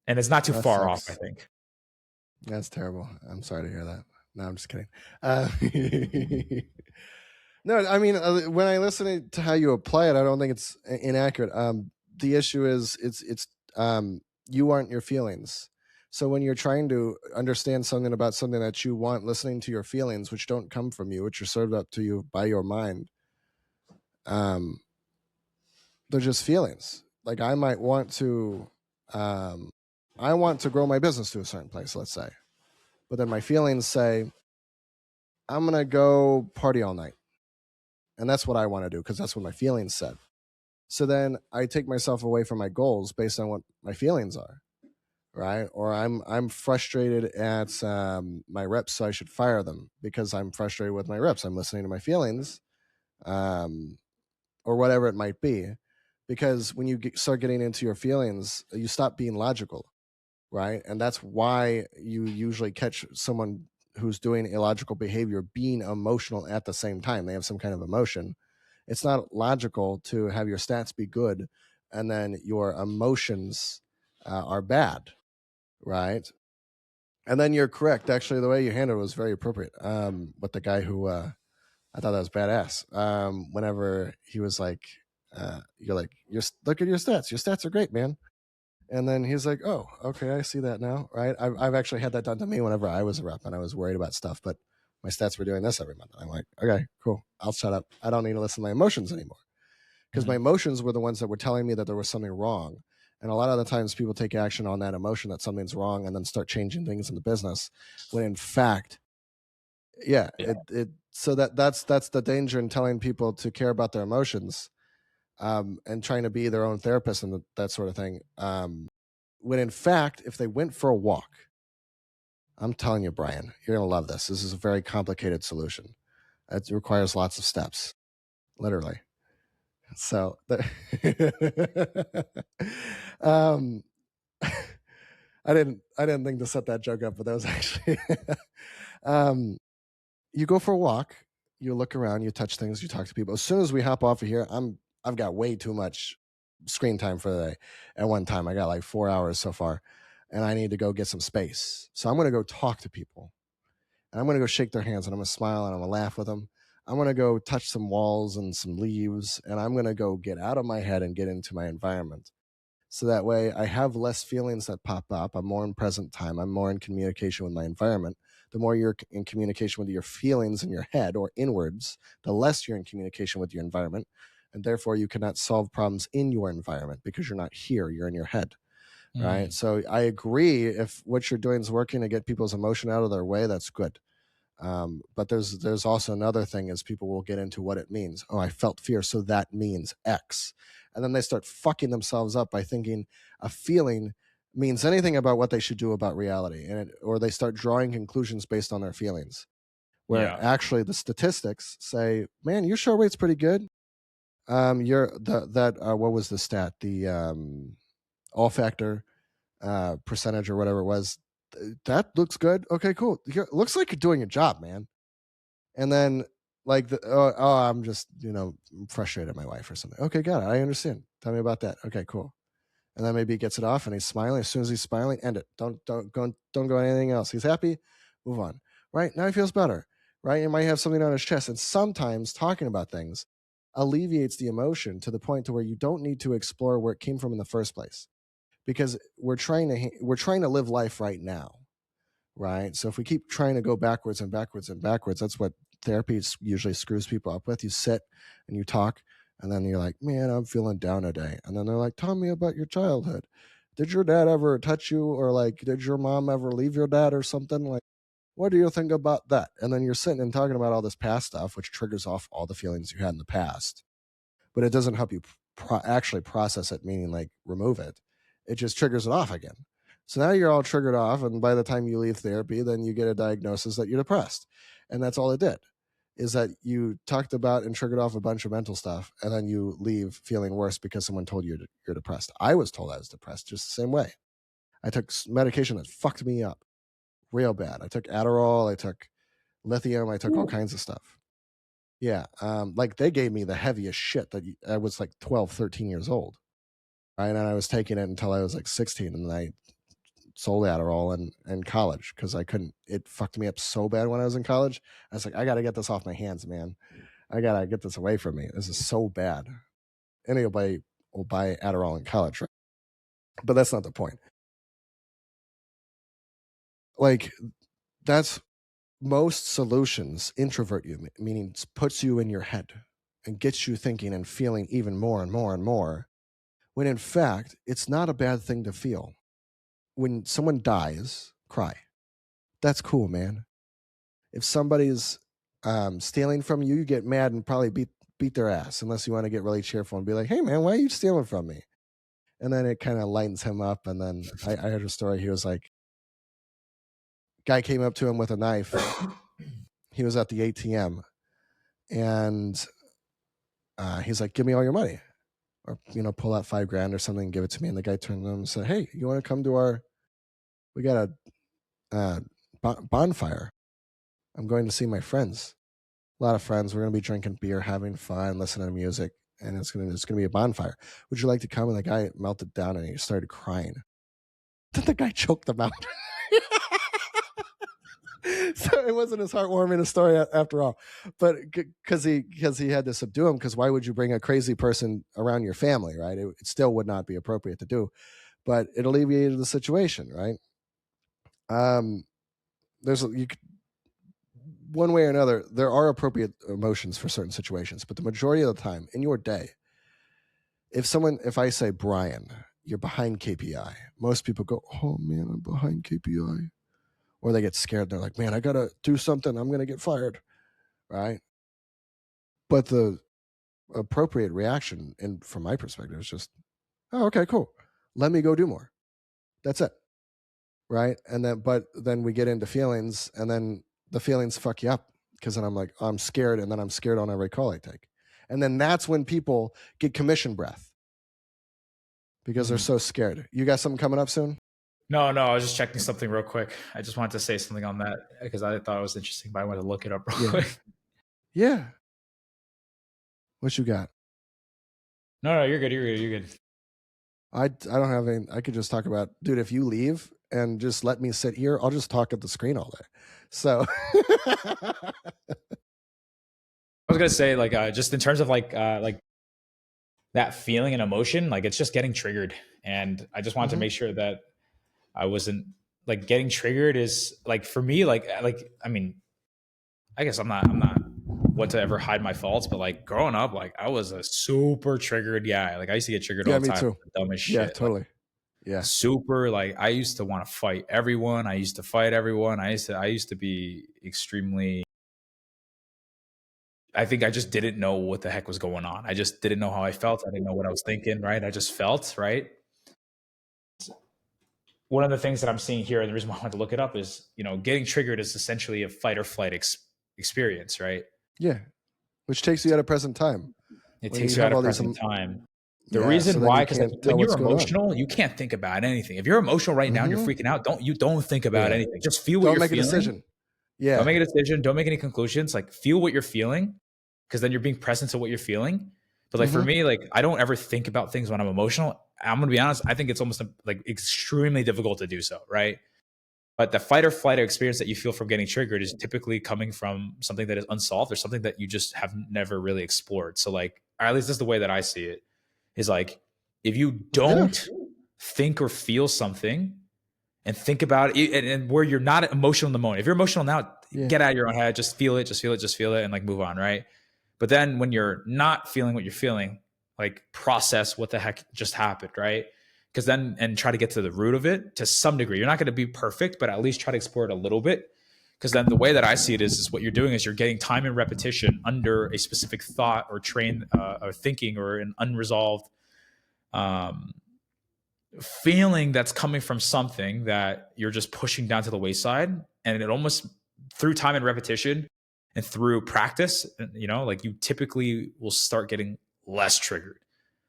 And it's not too That far off, I sucks. think. That's terrible. I'm sorry to hear that. No, I'm just kidding. No, I mean, when I listen to how you apply it, I don't think it's inaccurate. The issue is it's you aren't your feelings. So when you're trying to understand something about something that you want, listening to your feelings, which don't come from you, which are served up to you by your mind, um, they're just feelings. Like I might want to, I want to grow my business to a certain place, let's say, but then my feelings say I'm gonna go party all night, and that's what I want to do because that's what my feelings said. So then I take myself away from my goals based on what my feelings are, right? Or I'm frustrated at my reps, so I should fire them because I'm frustrated with my reps. I'm listening to my feelings, um, or whatever it might be. Because when you start getting into your feelings, you stop being logical, right? And that's why you usually catch someone who's doing illogical behavior being emotional at the same time. They have some kind of emotion. It's not logical to have your stats be good and then your emotions are bad, right? And then you're correct. Actually, the way you handled it was very appropriate. With the guy who I thought that was badass. Whenever he was like, "You're like, look at your stats. Your stats are great, man." And then he's like, "Oh, okay, I see that now." Right? I've actually had that done to me whenever I was a rep and I was worried about stuff, but my stats were doing this every month. I'm like, "Okay, cool. I'll shut up. I don't need to listen to my emotions anymore." Because my Mhm. emotions were the ones that were telling me that there was something wrong. And a lot of the times people take action on that emotion that something's wrong and then start changing things in the business when in fact, yeah, Yeah. it so that's the danger in telling people to care about their emotions, and trying to be their own therapist and that sort of thing. When in fact, if they went for a walk, I'm telling you, Bryan, you're gonna love this. This is a very complicated solution. It requires lots of steps, literally. So, um, I didn't think to set that joke up, but that was actually, um, you go for a walk, you look around, you touch things, you talk to people. As soon as we hop off of here, I've got way too much screen time for the day. At one time, I got like 4 hours so far, and I need to go get some space. So I'm going to go talk to people, and I'm going to go shake their hands, and I'm going to smile, and I'm going to laugh with them. I'm going to go touch some walls and some leaves, and I'm going to go get out of my head and get into my environment. So that way I have less feelings that pop up. I'm more in present time. I'm more in communication with my environment. The more you're in communication with your feelings in your head or inwards, the less you're in communication with your environment. And therefore, you cannot solve problems in your environment because you're not here, you're in your head. Right. So I agree, if what you're doing is working to get people's emotion out of their way, that's good. But there's also another thing, is people will get into what it means. Oh, I felt fear, so that means X. And then they start fucking themselves up by thinking a feeling means anything about what they should do about reality, or they start drawing conclusions based on their feelings, where actually the statistics say, man, your show rate's pretty good. What was the stat? The all factor percentage or whatever it was. That looks good. Okay, cool. Looks like you're doing your job, man. And then like I'm just frustrated at my wife or something. Okay, got it. I understand. Tell me about that. Okay, cool. And then maybe he gets it off and he's smiling. As soon as he's smiling, end it. Don't go anything else. He's happy. Move on. Right now he feels better. Right, you might have something on his chest, and sometimes talking about things alleviates the emotion to the point to where you don't need to explore where it came from in the first place, because we're trying to live life right now. Right. So if we keep trying to go backwards and backwards and backwards, that's what therapy usually screws people up with. You sit and you talk, and then you're like, man, I'm feeling down today. And then they're like, tell me about your childhood. Did your dad ever touch you? Or like, did your mom ever leave your dad or something? Like, what do you think about that? And then you're sitting and talking about all this past stuff, which triggers off all the feelings you had in the past. But it doesn't help you actually process it, meaning like remove it. It just triggers it off again. So now you're all triggered off, and by the time you leave therapy, then you get a diagnosis that you're depressed. And that's all it did, is that you talked about and triggered off a bunch of mental stuff, and then you leave feeling worse because someone told you you're depressed. I was told I was depressed just the same way. I took medication that fucked me up real bad. I took Adderall, I took lithium, I took all kinds of stuff. Yeah, like they gave me the heaviest shit that I was like 12, 13 years old. Right, and I was taking it until I was like 16, and I sold Adderall in college because I couldn't. It fucked me up so bad when I was in college. I was like, I got to get this off my hands, man. I got to get this away from me. This is so bad. Anybody will buy Adderall in college, right? But that's not the point. Like, that's most solutions introvert you, meaning puts you in your head and gets you thinking and feeling even more and more and more, when in fact, it's not a bad thing to feel. When someone dies, cry. That's cool, man. If somebody's stealing from you, you get mad and probably beat their ass, unless you want to get really cheerful and be like, hey, man, why are you stealing from me? And then it kind of lightens him up. And then I heard a story. He was like, guy came up to him with a knife. He was at the ATM, and he's like, give me all your money, or pull out $5,000 or something and give it to me. And the guy turned to him and said, hey, you want to come to we got a bonfire. I'm going to see my friends. A lot of friends. We're going to be drinking beer, having fun, listening to music, and it's going to be a bonfire. Would you like to come? And the guy melted down and he started crying. Then the guy choked him out. So it wasn't as heartwarming a story after all, but because he had to subdue him. Because why would you bring a crazy person around your family, right? It still would not be appropriate to do, but it alleviated the situation, right? There's one way or another, there are appropriate emotions for certain situations, but the majority of the time in your day, if I say, Bryan, you're behind KPI, most people go, oh man, I'm behind KPI. Or they get scared. They're like, man, I got to do something. I'm going to get fired. Right. But the appropriate reaction, and from my perspective, is just, oh, okay, cool. Let me go do more. That's it. Right. But then we get into feelings, and then the feelings fuck you up, because then I'm like, oh, I'm scared. And then I'm scared on every call I take. And then that's when people get commission breath, because they're so scared. You got something coming up soon? No, I was just checking something real quick. I just wanted to say something on that because I thought it was interesting, but I wanted to look it up real Yeah. quick. Yeah. What you got? No, you're good. You're good. You're good. I don't have any. I could just talk about, dude. If you leave and just let me sit here, I'll just talk at the screen all day. So, I was gonna say like just in terms of like that feeling and emotion, like it's just getting triggered, and I just wanted to mhm. make sure that I wasn't like getting triggered is like for me like I mean I guess I'm not what to ever hide my faults, but like growing up, like I was a super triggered guy. Like I used to get triggered all Yeah, the me time, too. the dumbest Yeah, shit. Like totally. Yeah. super like I used to want to fight everyone. I used to fight everyone. I used to be extremely I think I just didn't know what the heck was going on. I just didn't know how I felt. I didn't know what I was thinking, right? I just felt, right? One of the things that I'm seeing here, and the reason why I wanted to look it up is, getting triggered is essentially a fight or flight experience, right? Yeah. Which takes you out of present time It when you takes you have out all of these. present time. The Yeah. So reason then why, you because like can't tell when you're what's going on. emotional, you can't think about anything. If you're emotional right now and you're Hmm. freaking out, don't think about Yeah. anything. Just feel what Don't you're make a feeling. decision. Don't Yeah. make a decision. Don't make any conclusions. Like feel what you're feeling, because then you're being present to what you're feeling. But like for Hmm. me, like I don't ever think about things when I'm emotional. I'm gonna be honest. I think it's almost like extremely difficult to do so, right? But the fight or flight experience that you feel from getting triggered is typically coming from something that is unsolved or something that you just have never really explored. So like, or at least this is the way that I see it, is like if you Yeah. don't think or feel something and think about it and where you're not emotional in the moment. If you're emotional now, Yeah. get out of your own head, just feel it, just feel it, just feel it, and like move on, right? But then when you're not feeling what you're feeling, like process what the heck just happened, right? Because then and try to get to the root of it to some degree. You're not going to be perfect, but at least try to explore it a little bit. Because then the way that I see it is what you're doing is you're getting time and repetition under a specific thought or train or thinking or an unresolved um, feeling that's coming from something that you're just pushing down to the wayside. And it almost through time and repetition and through practice, like you typically will start getting less triggered.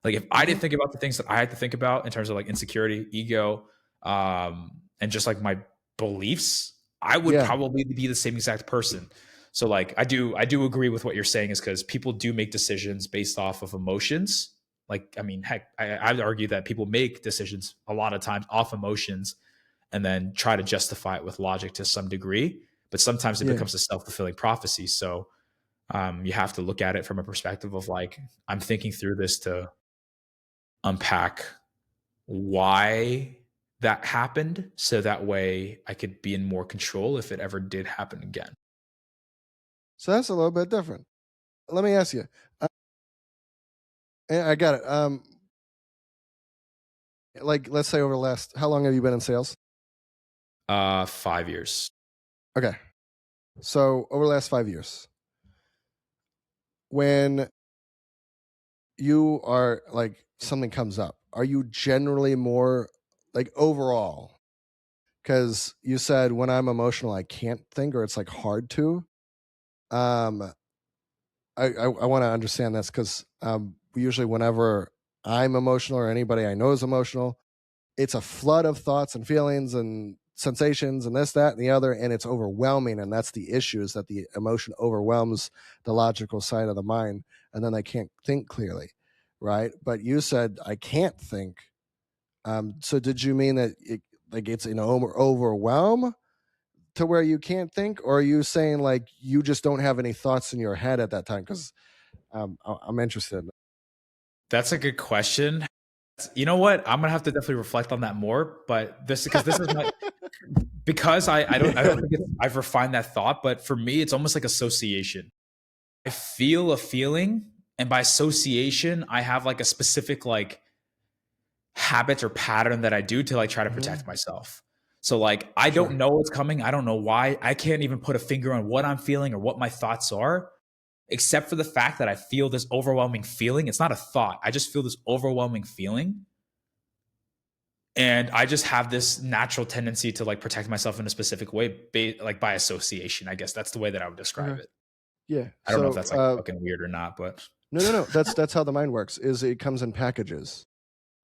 Like if I Hmm. didn't think about the things that I had to think about in terms of like insecurity, ego, and just like my beliefs, I would Yeah. probably be the same exact person. So like I do agree with what you're saying is because people do make decisions based off of emotions. Like I mean, heck, I'd argue that people make decisions a lot of times off emotions and then try to justify it with logic to some degree. But sometimes it Yeah. becomes a self fulfilling prophecy. So you have to look at it from a perspective of like I'm thinking through this to unpack why that happened, so that way I could be in more control if it ever did happen again. So that's a little bit different. Let me ask you. Uh, I got it. Like, let's say over the last, how long have you been in sales? 5 years. Okay. So over the last 5 years, when you are like something comes up, are you generally more like overall? Because you said when I'm emotional, I can't think, or it's like hard to. Um, I want to understand this because usually whenever I'm emotional or anybody I know is emotional, it's a flood of thoughts and feelings and sensations and this, that, and the other, and it's overwhelming. And that's the issue, is that the emotion overwhelms the logical side of the mind, and then I can't think clearly, right? But you said I can't think. So did you mean that like it's an overwhelm to where you can't think, or are you saying like you just don't have any thoughts in your head at that time? Because I'm interested. That's a good question. You know what? I'm gonna have to definitely reflect on that more. But this is my because I don't Yeah. think I've refined that thought. But for me, it's almost like association. I feel a feeling, and by association, I have like a specific like habit or pattern that I do to like try to Hmm. protect myself. So like I Sure. don't know what's coming. I don't know why. I can't even put a finger on what I'm feeling or what my thoughts are, except for the fact that I feel this overwhelming feeling. It's not a thought. I just feel this overwhelming feeling. And I just have this natural tendency to like protect myself in a specific way, like by association. I guess that's the way that I would describe Okay. it. Yeah. I don't know if So that's like fucking weird or not, but no. That's how the mind works. Is it comes in packages.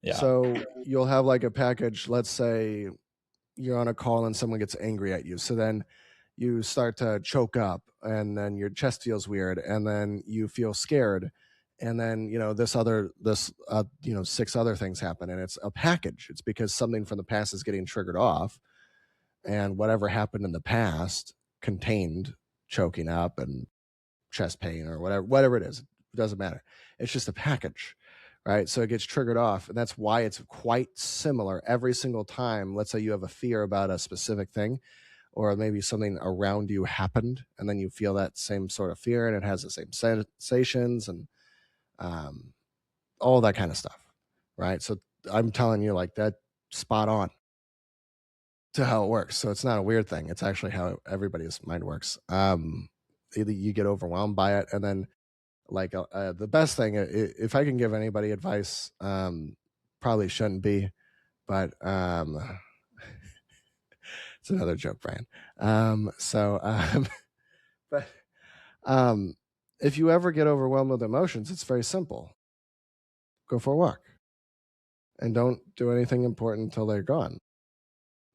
yeah. So you'll have like a package. Let's say you're on a call and someone gets angry at you. So then you start to choke up, and then your chest feels weird, and then you feel scared. And then, six other things happen, and it's a package. It's because something from the past is getting triggered off, and whatever happened in the past contained choking up and chest pain or whatever it is. It doesn't matter. It's just a package, right? So it gets triggered off, and that's why it's quite similar every single time. Let's say you have a fear about a specific thing, or maybe something around you happened, and then you feel that same sort of fear, and it has the same sensations and um, all that kind of stuff, right? So I'm telling you, like, that spot on to how it works. So it's not a weird thing. It's actually how everybody's mind works. Either you get overwhelmed by it, and then the best thing, if I can give anybody advice, probably shouldn't be, but it's another joke, Brian. But um, if you ever get overwhelmed with emotions, it's very simple. Go for a walk and don't do anything important until they're gone,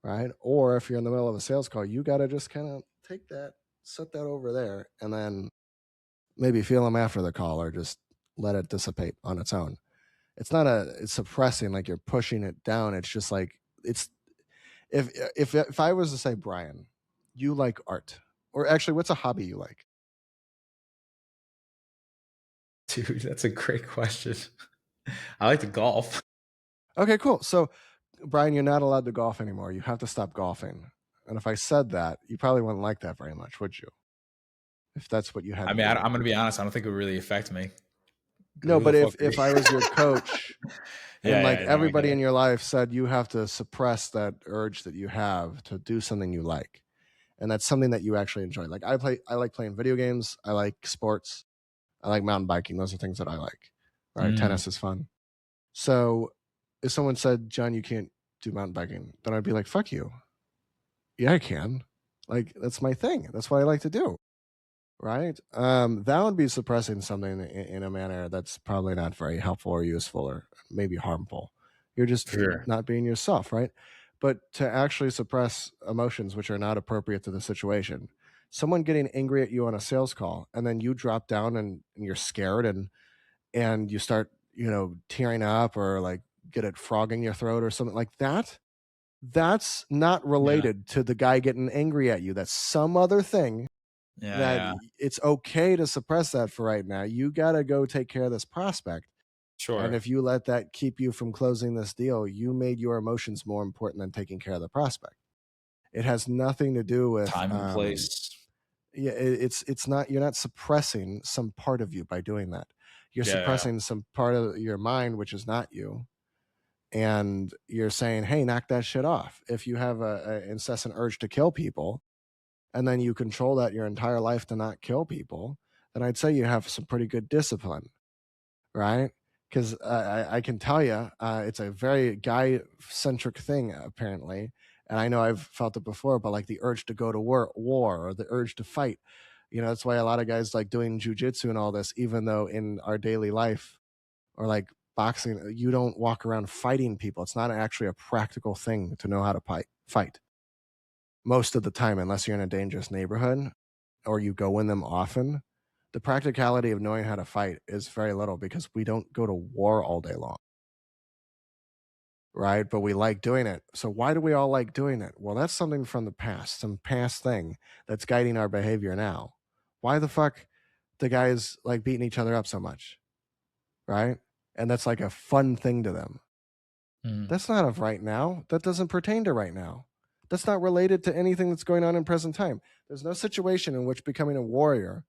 right? Or if you're in the middle of a sales call, you got to just kind of take that, set that over there, and then maybe feel them after the call, or just let it dissipate on its own. It's suppressing, like you're pushing it down. It's just like, it's if I was to say, Brian, you like art, or actually, what's a hobby you like? Dude, that's a great question. I like to golf. Okay, cool. So, Brian, you're not allowed to golf anymore. You have to stop golfing. And if I said that, you probably wouldn't like that very much, would you? If that's what you had I to mean, do. I'm going to be honest. I don't think it would really affect me. No, Who the but fuck are if you? I was your coach, and like Yeah, no, I get everybody it. in your life said you have to suppress that urge that you have to do something you like, and that's something that you actually enjoy. Like I like playing video games. I like sports. I like mountain biking. Those are things that I like. Right? Mm, Tennis is fun. So if someone said, John, you can't do mountain biking, then I'd be like, fuck you. Yeah, I can. Like, that's my thing. That's what I like to do. Right? That would be suppressing something in a manner that's probably not very helpful or useful, or maybe harmful. You're just for sure. not being yourself, right? But to actually suppress emotions which are not appropriate to the situation, someone getting angry at you on a sales call, and then you drop down, and you're scared, and you start, tearing up, or like get a frog in your throat or something like that. That's not Yeah. related to the guy getting angry at you. That's some other thing Yeah. that Yeah. it's okay to suppress that for right now. You got to go take care of this prospect. And Sure. if you let that keep you from closing this deal, you made your emotions more important than taking care of the prospect. It has nothing to do with, Time and place. yeah, it's not, you're not suppressing some part of you by doing that. You're Yeah. suppressing some part of your mind, which is not you. And you're saying, hey, knock that shit off. If you have a incessant urge to kill people, and then you control that your entire life to not kill people, then I'd say you have some pretty good discipline, right? Because I can tell you, it's a very guy centric thing, apparently. And I know I've felt it before, but like the urge to go to war, or the urge to fight. That's why a lot of guys like doing jujitsu and all this, even though in our daily life, or like boxing, you don't walk around fighting people. It's not actually a practical thing to know how to fight most of the time, unless you're in a dangerous neighborhood or you go in them often. The practicality of knowing how to fight is very little, because we don't go to war all day long, right? But we like doing it. So why do we all like doing it? Well, that's something from the past, some past thing that's guiding our behavior now. Why the fuck the guys like beating each other up so much, right? And that's like a fun thing to them. Mm. That's not of right now. That doesn't pertain to right now. That's not related to anything that's going on in present time. There's no situation in which becoming a warrior,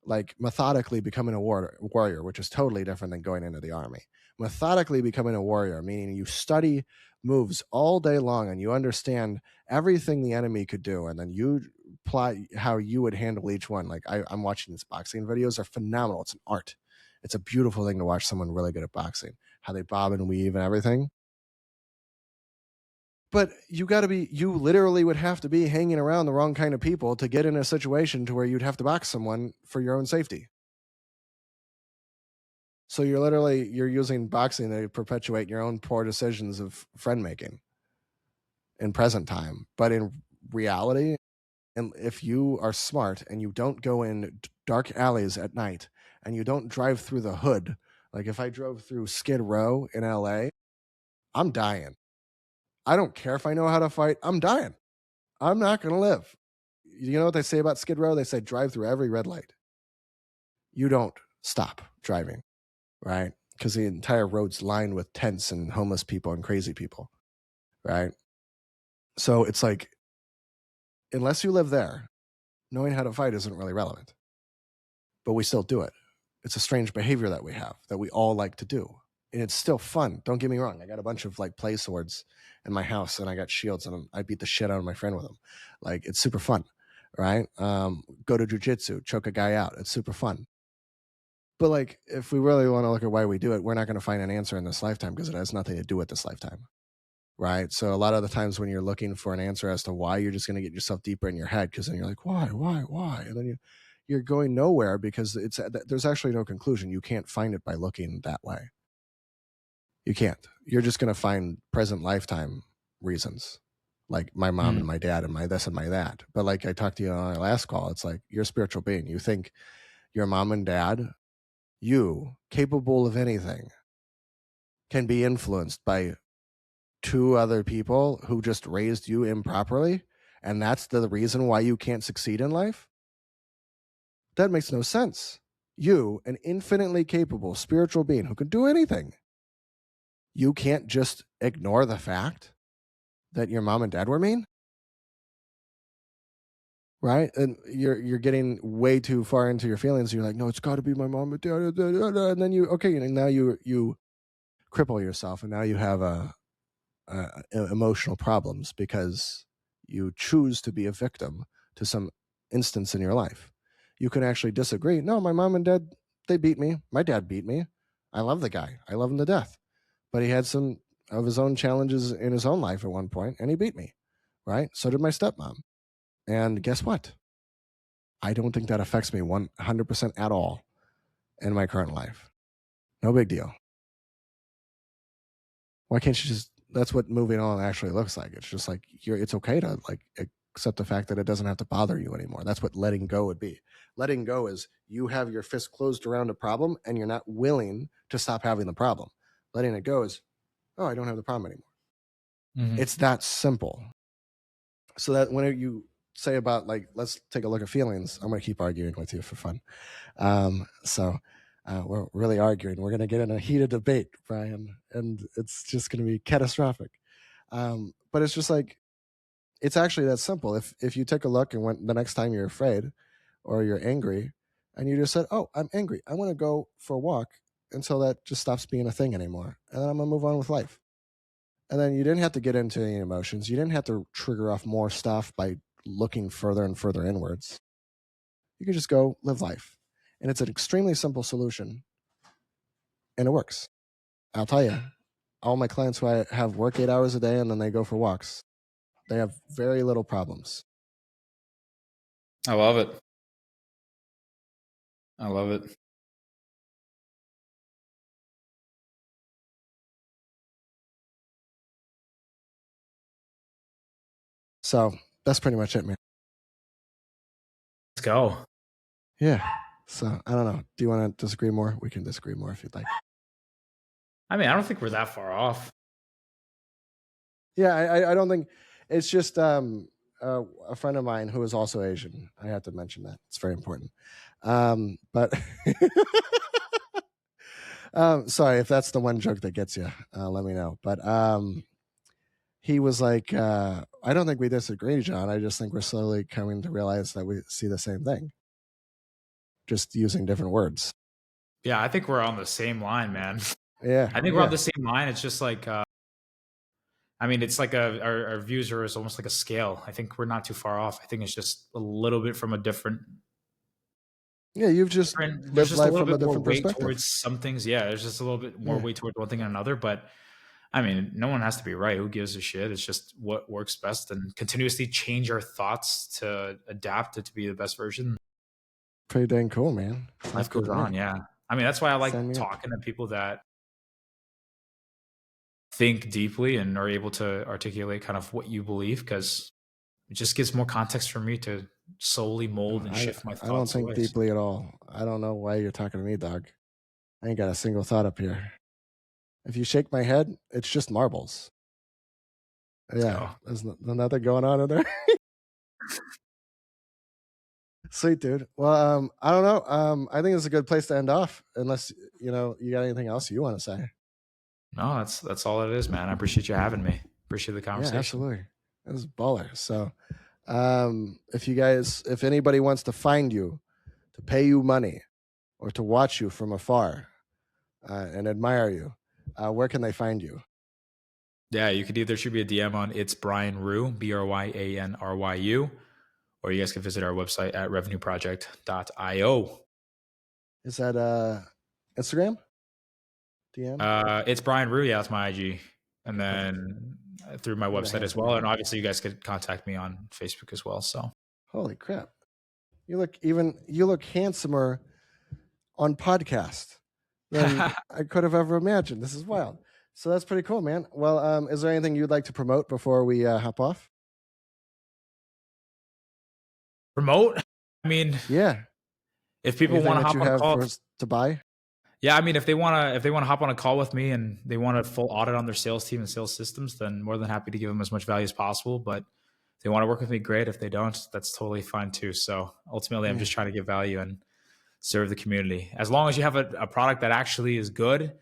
like methodically becoming a warrior, which is totally different than going into the army. Methodically becoming a warrior, meaning you study moves all day long and you understand everything the enemy could do, and then you plot how you would handle each one. Like I'm watching these boxing videos; are phenomenal. It's an art. It's a beautiful thing to watch someone really good at boxing, how they bob and weave and everything. But you literally would have to be hanging around the wrong kind of people to get in a situation to where you'd have to box someone for your own safety. So you're using boxing to perpetuate your own poor decisions of friend making. in present time. But in reality, and if you are smart and you don't go in dark alleys at night and you don't drive through the hood, like if I drove through Skid Row in LA, I'm dying. I don't care if I know how to fight, I'm dying. I'm not going to live. You know what they say about Skid Row? They say drive through every red light. You don't stop driving, right? Because the entire road's lined with tents and homeless people and crazy people, right? So it's like, unless you live there, knowing how to fight isn't really relevant. But we still do it. It's a strange behavior that we have, that we all like to do. And it's still fun. Don't get me wrong. I got a bunch of like play swords in my house and I got shields and I beat the shit out of my friend with them. Like, it's super fun, right? Go to jujitsu, choke a guy out. It's super fun. But like, if we really want to look at why we do it, we're not going to find an answer in this lifetime because it has nothing to do with this lifetime, right? So a lot of the times when you're looking for an answer as to why, you're just going to get yourself deeper in your head because then you're like, why, and then you're going nowhere because there's actually no conclusion. You can't find it by looking that way. You can't. You're just going to find present lifetime reasons, like my mom and my dad and my this and my that. But like I talked to you on our last call, it's like you're a spiritual being. You think your mom and dad, you capable of anything, can be influenced by two other people who just raised you improperly, and that's the reason why you can't succeed in life? That makes no sense. You, an infinitely capable spiritual being who can do anything, you can't just ignore the fact that your mom and dad were mean? Right? And you're getting way too far into your feelings. You're like, no, it's got to be my mom and dad. And then now you cripple yourself, and now you have emotional problems because you choose to be a victim to some instance in your life. You can actually disagree. No, my mom and dad, they beat me. My dad beat me. I love the guy. I love him to death. But he had some of his own challenges in his own life at one point, and he beat me, right? So did my stepmom. And guess what? I don't think that affects me 100% at all in my current life. No big deal. Why can't you just, that's what moving on actually looks like. It's just like it's okay to like accept the fact that it doesn't have to bother you anymore. That's what letting go would be. Letting go is you have your fist closed around a problem and you're not willing to stop having the problem. Letting it go is, oh, I don't have the problem anymore. It's that simple. So that whenever you say about like, let's take a look at feelings, I'm going to keep arguing with you for fun. We're really arguing. We're going to get in a heated debate, Bryan, and it's just going to be catastrophic. But it's just like, it's actually that simple. If you take a look and when the next time you're afraid or you're angry and you just said, oh, I'm angry, I want to go for a walk until that just stops being a thing anymore. And then I'm going to move on with life. And then you didn't have to get into any emotions. You didn't have to trigger off more stuff by looking further and further inwards. You can just go live life. And it's an extremely simple solution. And it works. I'll tell you, all my clients who I have work 8 hours a day and then they go for walks, they have very little problems. I love it. I love it. So that's pretty much it, man. Let's go. Yeah. So I don't know. Do you want to disagree more? We can disagree more if you'd like. I mean, I don't think we're that far off. Yeah, I don't think it's just a friend of mine who is also Asian. I have to mention that. It's very important. But sorry if that's the one joke that gets you. Let me know. But he was like, I don't think we disagree, John. I just think we're slowly coming to realize that we see the same thing, just using different words. Yeah, I think we're on the same line, man. Yeah, I think we're on the same line. It's just like, I mean, it's like our views are is almost like a scale. I think we're not too far off. I think it's just a little bit from a different. Yeah, you've just There's lived just a life little from a bit more different weight perspective. towards some things. Yeah, there's just a little bit more weight towards one thing and another. But I mean, no one has to be right. Who gives a shit? It's just what works best, and continuously change our thoughts to adapt it to be the best version. Pretty dang cool, man. Life Sounds good goes to me. on. Yeah, I mean, that's why I Sign like me up. talking to people that think deeply and are able to articulate kind of what you believe, because it just gives more context for me to solely mold No, and I shift my I don't thoughts think away. deeply at all. I don't know why you're talking to me, dog. I ain't got a single thought up here. If you shake my head, it's just marbles. Let's Yeah, go. there's nothing going on in there. Sweet, dude. Well, I don't know. I think it's a good place to end off, unless you got anything else you want to say. No, that's all it is, man. I appreciate you having me. Appreciate the Yeah, conversation. absolutely. It was baller. So, if anybody wants to find you, to pay you money, or to watch you from afar, and admire you, where can they find you? Yeah, you could either shoot me a DM on it's Bryan Rue, BRYANRYU, or you guys can visit our website at revenueproject.io. Is that Instagram DM? It's Bryan Rue. Yeah, that's my IG. And Okay, perfect. then through my I'm gonna website hang. as well. And obviously, you guys could contact me on Facebook as well. So, Holy crap! You look handsomer on podcast than I could have ever imagined. This is wild. So that's pretty cool, man. Well, is there anything you'd like to promote before we hop off? remote. I mean, Yeah. if people want Anything to that hop you on a have call, for us to buy? yeah, I mean, if they wanna hop on a call with me and they want a full audit on their sales team and sales systems, then more than happy to give them as much value as possible. But if they want to work with me, great. If they don't, that's totally fine too. So ultimately, I'm Yeah. just trying to give value and serve the community. As long as you have a product that actually is good,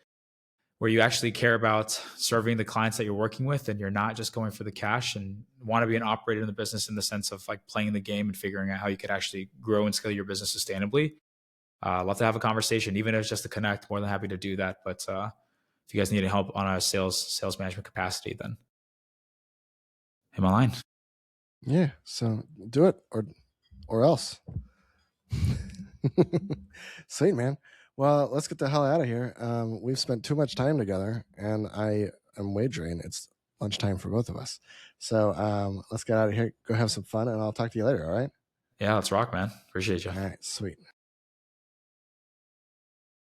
where you actually care about serving the clients that you're working with, and you're not just going for the cash and want to be an operator in the business in the sense of like playing the game and figuring out how you could actually grow and scale your business sustainably. Love to have a conversation, even if it's just to connect. More than happy to do that. But if you guys need any help on a sales management capacity, then hit my line. Yeah. So do it or else. Sweet, man. Well, let's get the hell out of here. We've spent too much time together, and I am wagering it's lunchtime for both of us. So let's get out of here, go have some fun, and I'll talk to you later. All right. Yeah, let's rock, man. Appreciate you. All right. Sweet.